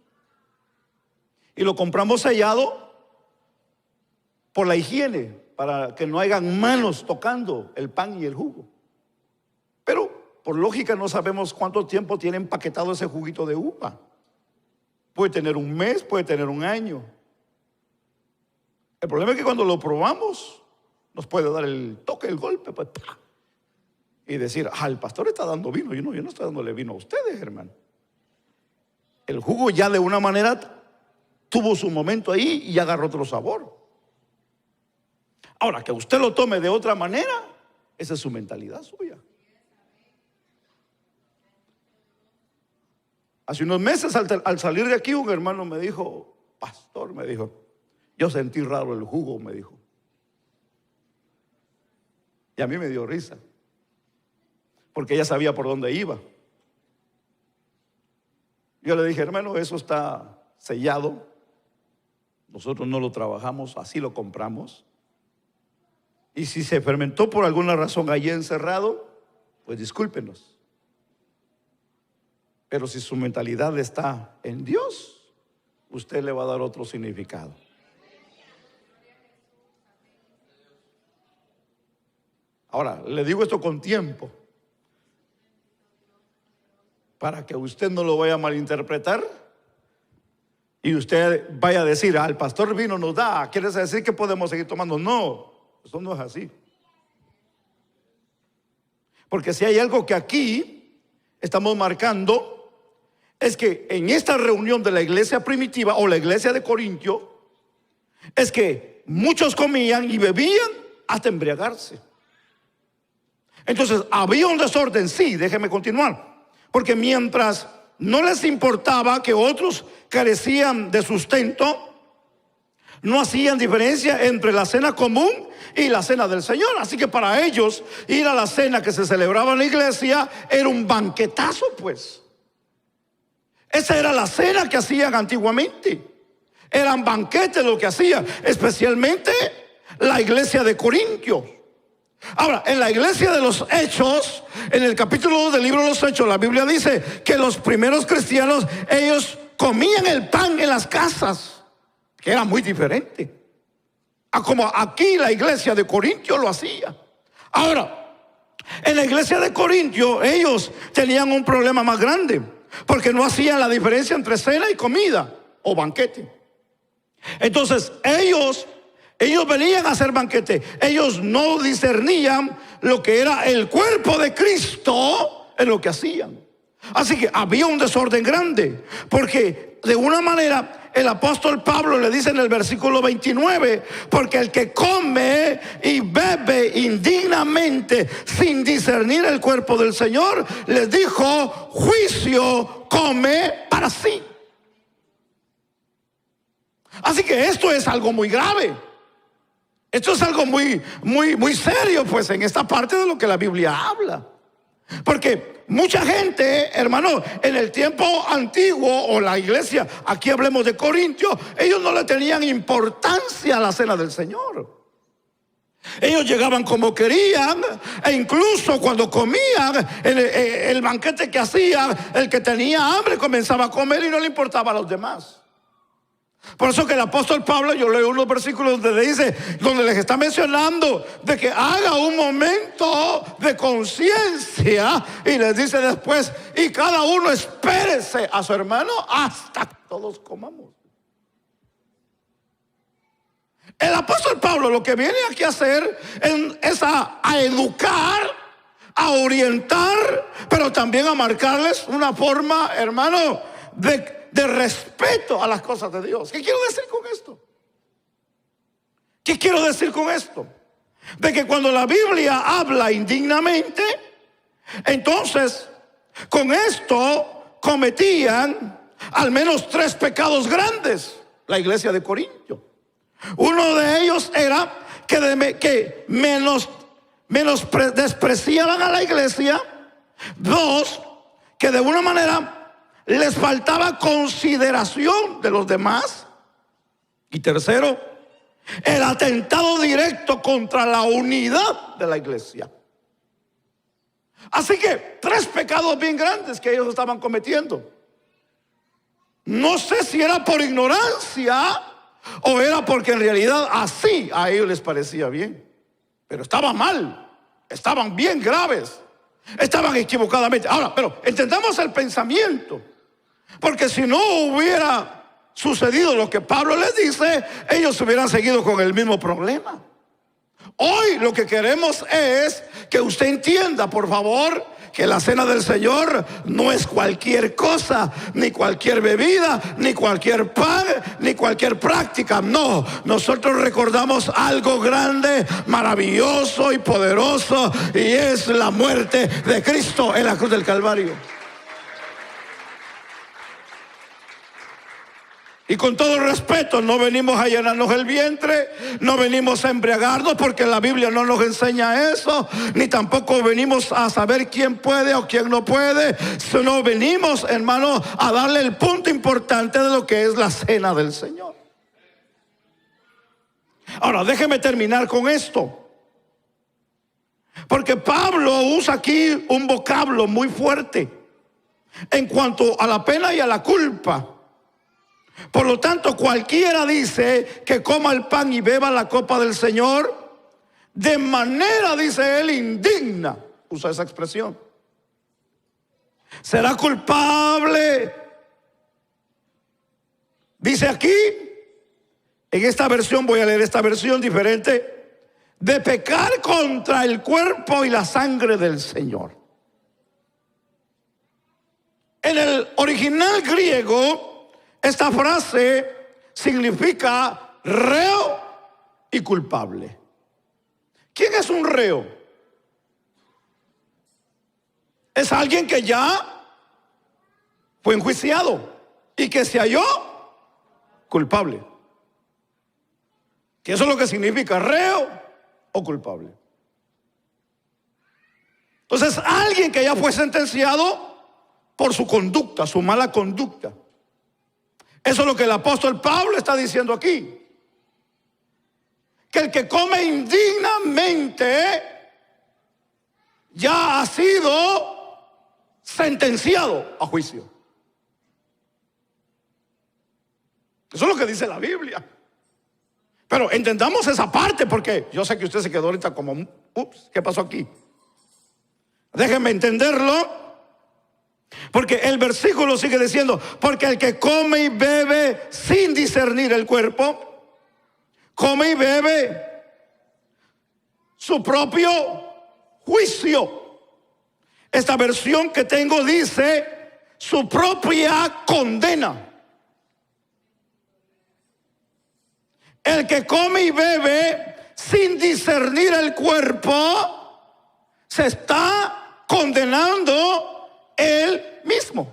Y lo compramos sellado por la higiene, para que no hayan manos tocando el pan y el jugo. Pero por lógica no sabemos cuánto tiempo tiene empaquetado ese juguito de uva. Puede tener un mes, puede tener un año. El problema es que cuando lo probamos, nos puede dar el toque, el golpe, pues, ¡pah! Y decir, el pastor está dando vino. Yo no estoy dándole vino a ustedes, hermano. El jugo ya de una manera tuvo su momento ahí y agarró otro sabor. Ahora, que usted lo tome de otra manera, esa es su mentalidad suya. Hace unos meses al salir de aquí, un hermano me dijo, pastor, me dijo, yo sentí raro el jugo, me dijo. Y a mí me dio risa, porque ella sabía por dónde iba. Yo le dije, hermano, eso está sellado. Nosotros no lo trabajamos, así lo compramos. Y si se fermentó por alguna razón allí encerrado, pues discúlpenos. Pero si su mentalidad está en Dios, usted le va a dar otro significado. Ahora, le digo esto con tiempo, para que usted no lo vaya a malinterpretar y usted vaya a decir, el pastor vino nos da, ¿quiere decir que podemos seguir tomando? No, eso no es así. Porque si hay algo que aquí estamos marcando, es que en esta reunión de la iglesia primitiva o la iglesia de Corintio, es que muchos comían y bebían hasta embriagarse. Entonces había un desorden, sí, déjeme continuar. Porque mientras no les importaba que otros carecían de sustento, no hacían diferencia entre la cena común y la cena del Señor. Así que para ellos ir a la cena que se celebraba en la iglesia era un banquetazo, pues. Esa era la cena que hacían antiguamente. Eran banquetes lo que hacían, especialmente la iglesia de Corintio. Ahora, en la iglesia de los Hechos, en el capítulo 2 del libro de los Hechos, la Biblia dice que los primeros cristianos, ellos comían el pan en las casas, que era muy diferente a como aquí la iglesia de Corintio lo hacía. Ahora, en la iglesia de Corintio, ellos tenían un problema más grande, porque no hacían la diferencia entre cena y comida o banquete. Entonces, ellos venían a hacer banquete. Ellos no discernían lo que era el cuerpo de Cristo en lo que hacían. Así que había un desorden grande, porque de una manera el apóstol Pablo le dice en el versículo 29, porque el que come y bebe indignamente sin discernir el cuerpo del Señor, les dijo, juicio come para sí. Así que esto es algo muy grave. Esto es algo muy serio, pues, en esta parte de lo que la Biblia habla. Porque mucha gente, hermano, en el tiempo antiguo o la iglesia, aquí hablemos de Corintios, ellos no le tenían importancia a la cena del Señor. Ellos llegaban como querían, e incluso cuando comían el banquete que hacían, el que tenía hambre comenzaba a comer y no le importaba a los demás. Por eso que el apóstol Pablo, yo leo unos versículos donde les está mencionando de que haga un momento de conciencia, y les dice después, y cada uno espérese a su hermano hasta todos comamos. El apóstol Pablo lo que viene aquí a hacer es a educar, a orientar, pero también a marcarles una forma, hermano, de respeto a las cosas de Dios. ¿Qué quiero decir con esto? ¿Qué quiero decir con esto? De que cuando la Biblia habla indignamente, entonces con esto cometían al menos 3 pecados grandes la iglesia de Corinto. Uno de ellos era que despreciaban a la iglesia. 2, que de una manera les faltaba consideración de los demás. Y 3, el atentado directo contra la unidad de la iglesia. Así que 3 pecados bien grandes que ellos estaban cometiendo. No sé si era por ignorancia o era porque en realidad así a ellos les parecía bien. Pero estaba mal, estaban bien graves, estaban equivocadamente. Ahora, pero entendamos el pensamiento, porque si no hubiera sucedido lo que Pablo les dice, ellos hubieran seguido con el mismo problema. Hoy lo que queremos es que usted entienda, por favor, que la cena del Señor no es cualquier cosa, ni cualquier bebida, ni cualquier pan, ni cualquier práctica. No, nosotros recordamos algo grande, maravilloso y poderoso, y es la muerte de Cristo en la cruz del Calvario. Y con todo respeto, no venimos a llenarnos el vientre, no venimos a embriagarnos, porque la Biblia no nos enseña eso, ni tampoco venimos a saber quién puede o quién no puede, sino venimos, hermano, a darle el punto importante de lo que es la cena del Señor. Ahora, déjeme terminar con esto, porque Pablo usa aquí un vocablo muy fuerte en cuanto a la pena y a la culpa. Por lo tanto, cualquiera dice que coma el pan y beba la copa del Señor de manera, dice él, indigna. Usa esa expresión. Será culpable, dice aquí, en esta versión, voy a leer esta versión diferente, de pecar contra el cuerpo y la sangre del Señor. En el original griego, esta frase significa reo y culpable. ¿Quién es un reo? Es alguien que ya fue enjuiciado y que se halló culpable. Que eso es lo que significa reo o culpable. Entonces, alguien que ya fue sentenciado por su conducta, su mala conducta. Eso es lo que el apóstol Pablo está diciendo aquí. Que el que come indignamente ya ha sido sentenciado a juicio. Eso es lo que dice la Biblia. Pero entendamos esa parte, porque yo sé que usted se quedó ahorita como, ups, ¿qué pasó aquí? Déjenme entenderlo. Porque el versículo sigue diciendo, porque el que come y bebe sin discernir el cuerpo, come y bebe su propio juicio. Esta versión que tengo dice su propia condena. El que come y bebe sin discernir el cuerpo se está condenando él mismo.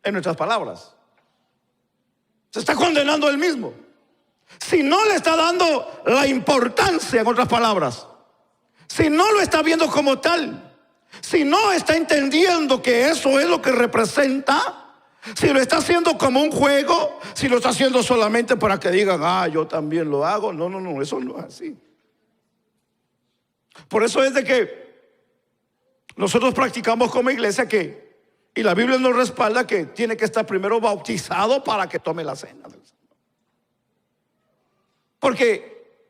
En nuestras palabras, se está condenando él mismo. Si no le está dando la importancia, en otras palabras, si no lo está viendo como tal, si no está entendiendo que eso es lo que representa, si lo está haciendo como un juego, si lo está haciendo solamente para que digan, yo también lo hago. No, eso no es así. Por eso es de que nosotros practicamos como iglesia y la Biblia nos respalda que tiene que estar primero bautizado para que tome la cena del Señor. Porque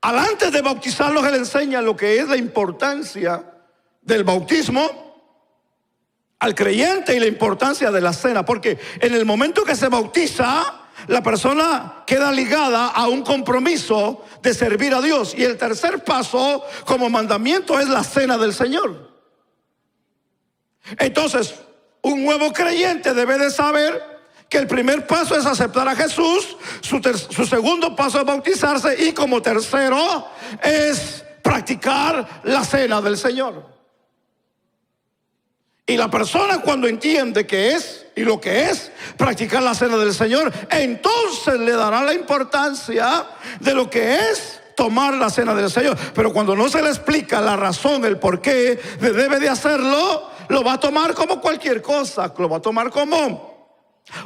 antes de bautizarlos, Él enseña lo que es la importancia del bautismo, al creyente y la importancia de la cena, porque en el momento que se bautiza, la persona queda ligada a un compromiso de servir a Dios. Y el tercer paso como mandamiento es la cena del Señor. Entonces, un nuevo creyente debe de saber que el primer paso es aceptar a Jesús, su segundo paso es bautizarse, y como tercero es practicar la cena del Señor. Y la persona, cuando entiende que es y lo que es practicar la cena del Señor, entonces le dará la importancia de lo que es tomar la cena del Señor. Pero cuando no se le explica la razón, el por qué debe de hacerlo, lo va a tomar como cualquier cosa. Lo va a tomar como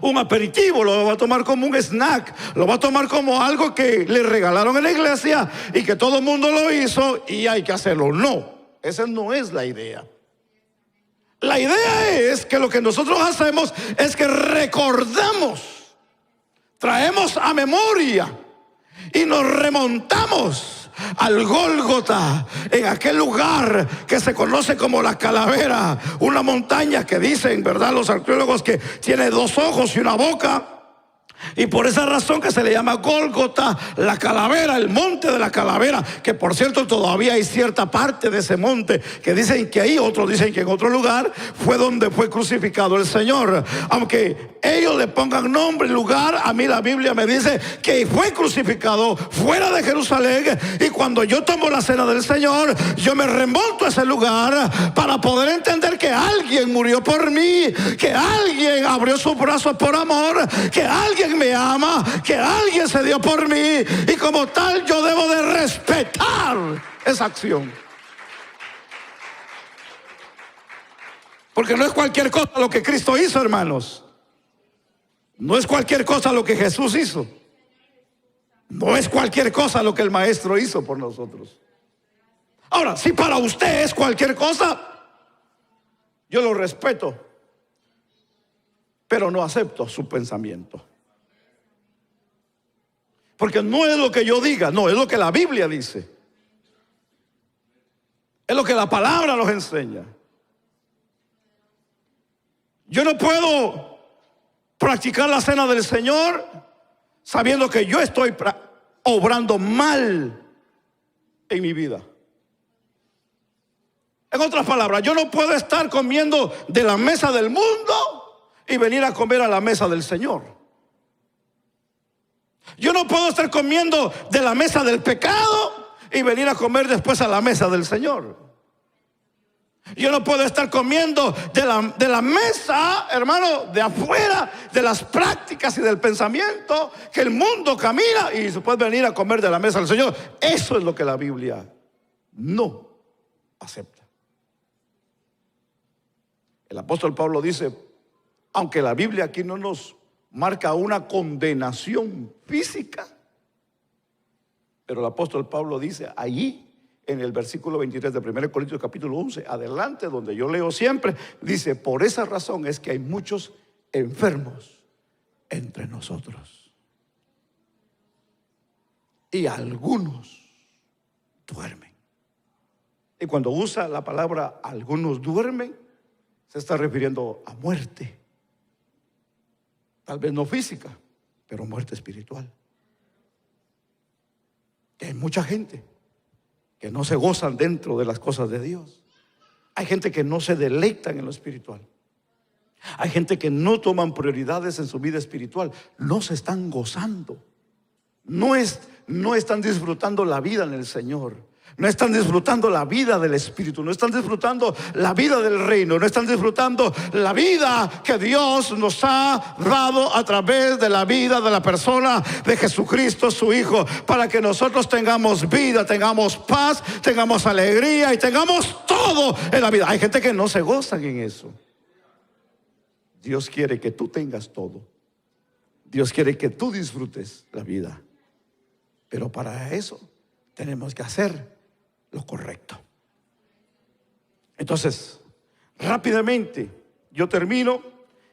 un aperitivo, lo va a tomar como un snack, lo va a tomar como algo que le regalaron en la iglesia y que todo el mundo lo hizo y hay que hacerlo. No, esa no es la idea. La idea es que lo que nosotros hacemos es que recordamos, traemos a memoria y nos remontamos al Gólgota, en aquel lugar que se conoce como la Calavera, una montaña que dicen, ¿verdad?, los arqueólogos, que tiene 2 ojos y una boca. Y por esa razón que se le llama Gólgota, la calavera, el monte de la calavera, que por cierto todavía hay cierta parte de ese monte que dicen que ahí, otros dicen que en otro lugar fue donde fue crucificado el Señor. Aunque ellos le pongan nombre y lugar, a mí la Biblia me dice que fue crucificado fuera de Jerusalén. Y cuando yo tomo la cena del Señor, yo me remonto a ese lugar para poder entender que alguien murió por mí, que alguien abrió sus brazos por amor, que alguien me ama, que alguien se dio por mí, y como tal yo debo de respetar esa acción. Porque no es cualquier cosa lo que Cristo hizo, hermanos. No es cualquier cosa lo que Jesús hizo. No es cualquier cosa lo que el Maestro hizo por nosotros. Ahora, si para usted es cualquier cosa, yo lo respeto, pero no acepto su pensamiento. Porque no es lo que yo diga, no, es lo que la Biblia dice. Es lo que la palabra nos enseña. Yo no puedo practicar la cena del Señor sabiendo que yo estoy obrando mal en mi vida. En otras palabras, yo no puedo estar comiendo de la mesa del mundo y venir a comer a la mesa del Señor. Yo no puedo estar comiendo de la mesa del pecado y venir a comer después a la mesa del Señor. Yo no puedo estar comiendo de la mesa, hermano, de afuera, de las prácticas y del pensamiento que el mundo camina, y después venir a comer de la mesa del Señor. Eso es lo que la Biblia no acepta. El apóstol Pablo dice, aunque la Biblia aquí no nos marca una condenación física, pero el apóstol Pablo dice allí en el versículo 23 de 1 Corintios capítulo 11, adelante, donde yo leo siempre, dice, por esa razón es que hay muchos enfermos entre nosotros y algunos duermen. Y cuando usa la palabra algunos duermen, se está refiriendo a muerte. Tal vez no física, pero muerte espiritual. Que hay mucha gente que no se gozan dentro de las cosas de Dios. Hay gente que no se deleitan en lo espiritual. Hay gente que no toman prioridades en su vida espiritual. No se están gozando. No están disfrutando la vida en el Señor. No están disfrutando la vida del Espíritu. No están disfrutando la vida del reino. No están disfrutando la vida que Dios nos ha dado a través de la vida de la persona de Jesucristo, su Hijo, para que nosotros tengamos vida, tengamos paz, tengamos alegría y tengamos todo en la vida. Hay gente que no se goza en eso. Dios quiere que tú tengas todo. Dios quiere que tú disfrutes la vida. Pero para eso tenemos que hacer lo correcto. Entonces, rápidamente yo termino,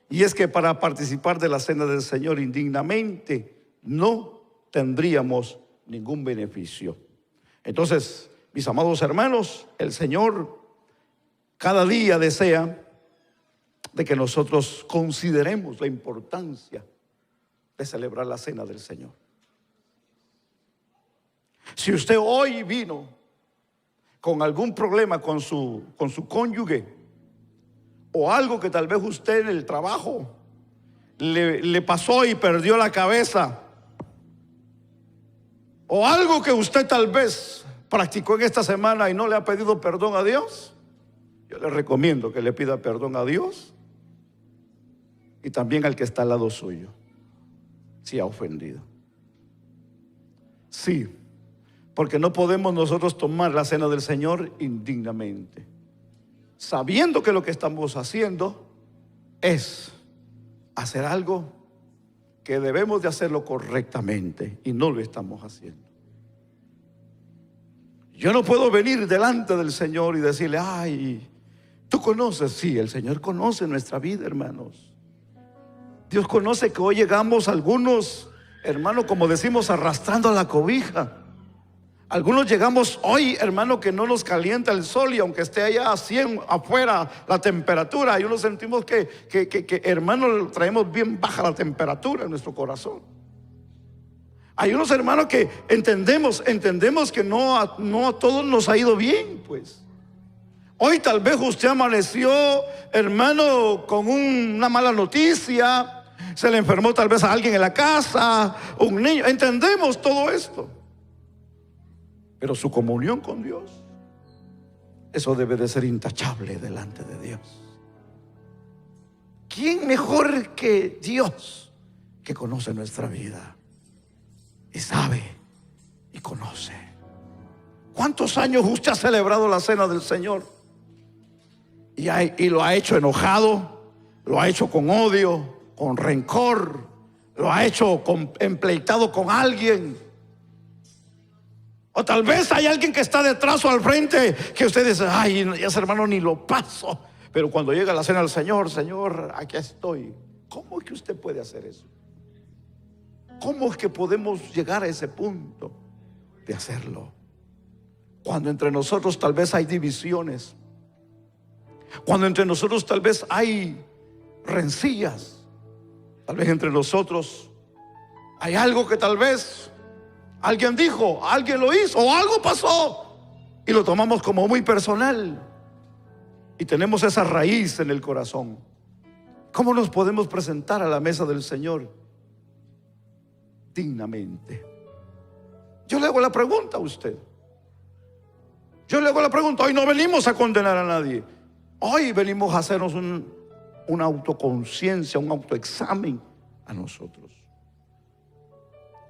y es que para participar de la cena del Señor indignamente no tendríamos ningún beneficio. Entonces, mis amados hermanos, el Señor cada día desea de que nosotros consideremos la importancia de celebrar la cena del Señor. Si usted hoy vino con algún problema con su cónyuge, o algo que tal vez usted en el trabajo le pasó y perdió la cabeza, o algo que usted tal vez practicó en esta semana y no le ha pedido perdón a Dios, yo le recomiendo que le pida perdón a Dios y también al que está al lado suyo, si ha ofendido. Sí, porque no podemos nosotros tomar la cena del Señor indignamente, sabiendo que lo que estamos haciendo es hacer algo que debemos de hacerlo correctamente y no lo estamos haciendo. Yo no puedo venir delante del Señor y decirle: ay, tú conoces. Sí, el Señor conoce nuestra vida, hermanos. Dios conoce que hoy llegamos algunos, hermano, como decimos, arrastrando a la cobija. Algunos llegamos hoy, hermano, que no nos calienta el sol, y aunque esté allá a 100 afuera la temperatura, y uno sentimos que hermano, traemos bien baja la temperatura en nuestro corazón. Hay unos hermanos que entendemos que no a todos nos ha ido bien, pues. Hoy tal vez usted amaneció, hermano, con una mala noticia, se le enfermó tal vez a alguien en la casa, un niño. Entendemos todo esto. Pero su comunión con Dios, eso debe de ser intachable delante de Dios. ¿Quién mejor que Dios, que conoce nuestra vida y sabe y conoce? ¿Cuántos años usted ha celebrado la cena del Señor? Y lo ha hecho enojado, lo ha hecho con odio, con rencor, lo ha hecho empleitado con alguien. O tal vez hay alguien que está detrás o al frente que usted dice: ay, ese hermano ni lo paso. Pero cuando llega la cena del Señor: Señor, aquí estoy. ¿Cómo es que usted puede hacer eso? ¿Cómo es que podemos llegar a ese punto de hacerlo? Cuando entre nosotros tal vez hay divisiones, cuando entre nosotros tal vez hay rencillas, tal vez entre nosotros hay algo que tal vez alguien dijo, alguien lo hizo, o algo pasó, y lo tomamos como muy personal, y tenemos esa raíz en el corazón. ¿Cómo nos podemos presentar a la mesa del Señor dignamente? Yo le hago la pregunta a usted. Yo le hago la pregunta. Hoy no venimos a condenar a nadie. Hoy venimos a hacernos una autoconciencia, un autoexamen a nosotros.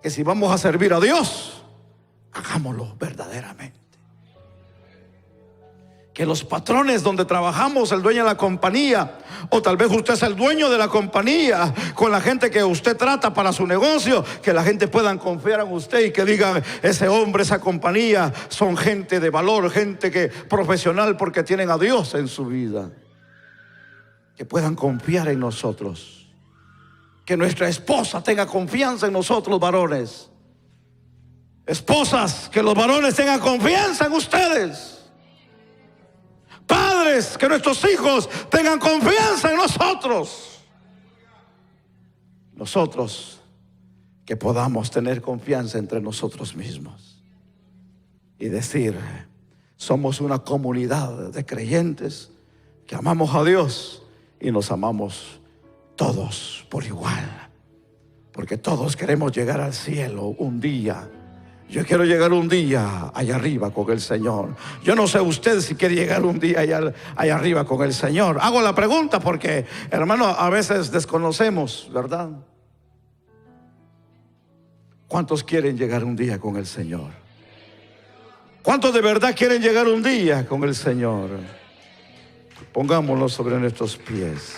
Que si vamos a servir a Dios, hagámoslo verdaderamente. Que los patrones donde trabajamos, el dueño de la compañía, o tal vez usted es el dueño de la compañía, con la gente que usted trata para su negocio, que la gente pueda confiar en usted y que digan: ese hombre, esa compañía son gente de valor, gente profesional, porque tienen a Dios en su vida. Que puedan confiar en nosotros. Que nuestra esposa tenga confianza en nosotros, varones. Esposas, que los varones tengan confianza en ustedes. Padres, que nuestros hijos tengan confianza en nosotros. Nosotros, que podamos tener confianza entre nosotros mismos y decir: somos una comunidad de creyentes que amamos a Dios y nos amamos todos por igual, porque todos queremos llegar al cielo un día. Yo quiero llegar un día allá arriba con el Señor. Yo no sé usted si quiere llegar un día allá arriba con el Señor. Hago la pregunta porque, hermano, a veces desconocemos, ¿verdad? ¿Cuántos quieren llegar un día con el Señor? ¿Cuántos de verdad quieren llegar un día con el Señor? Pongámonos sobre nuestros pies.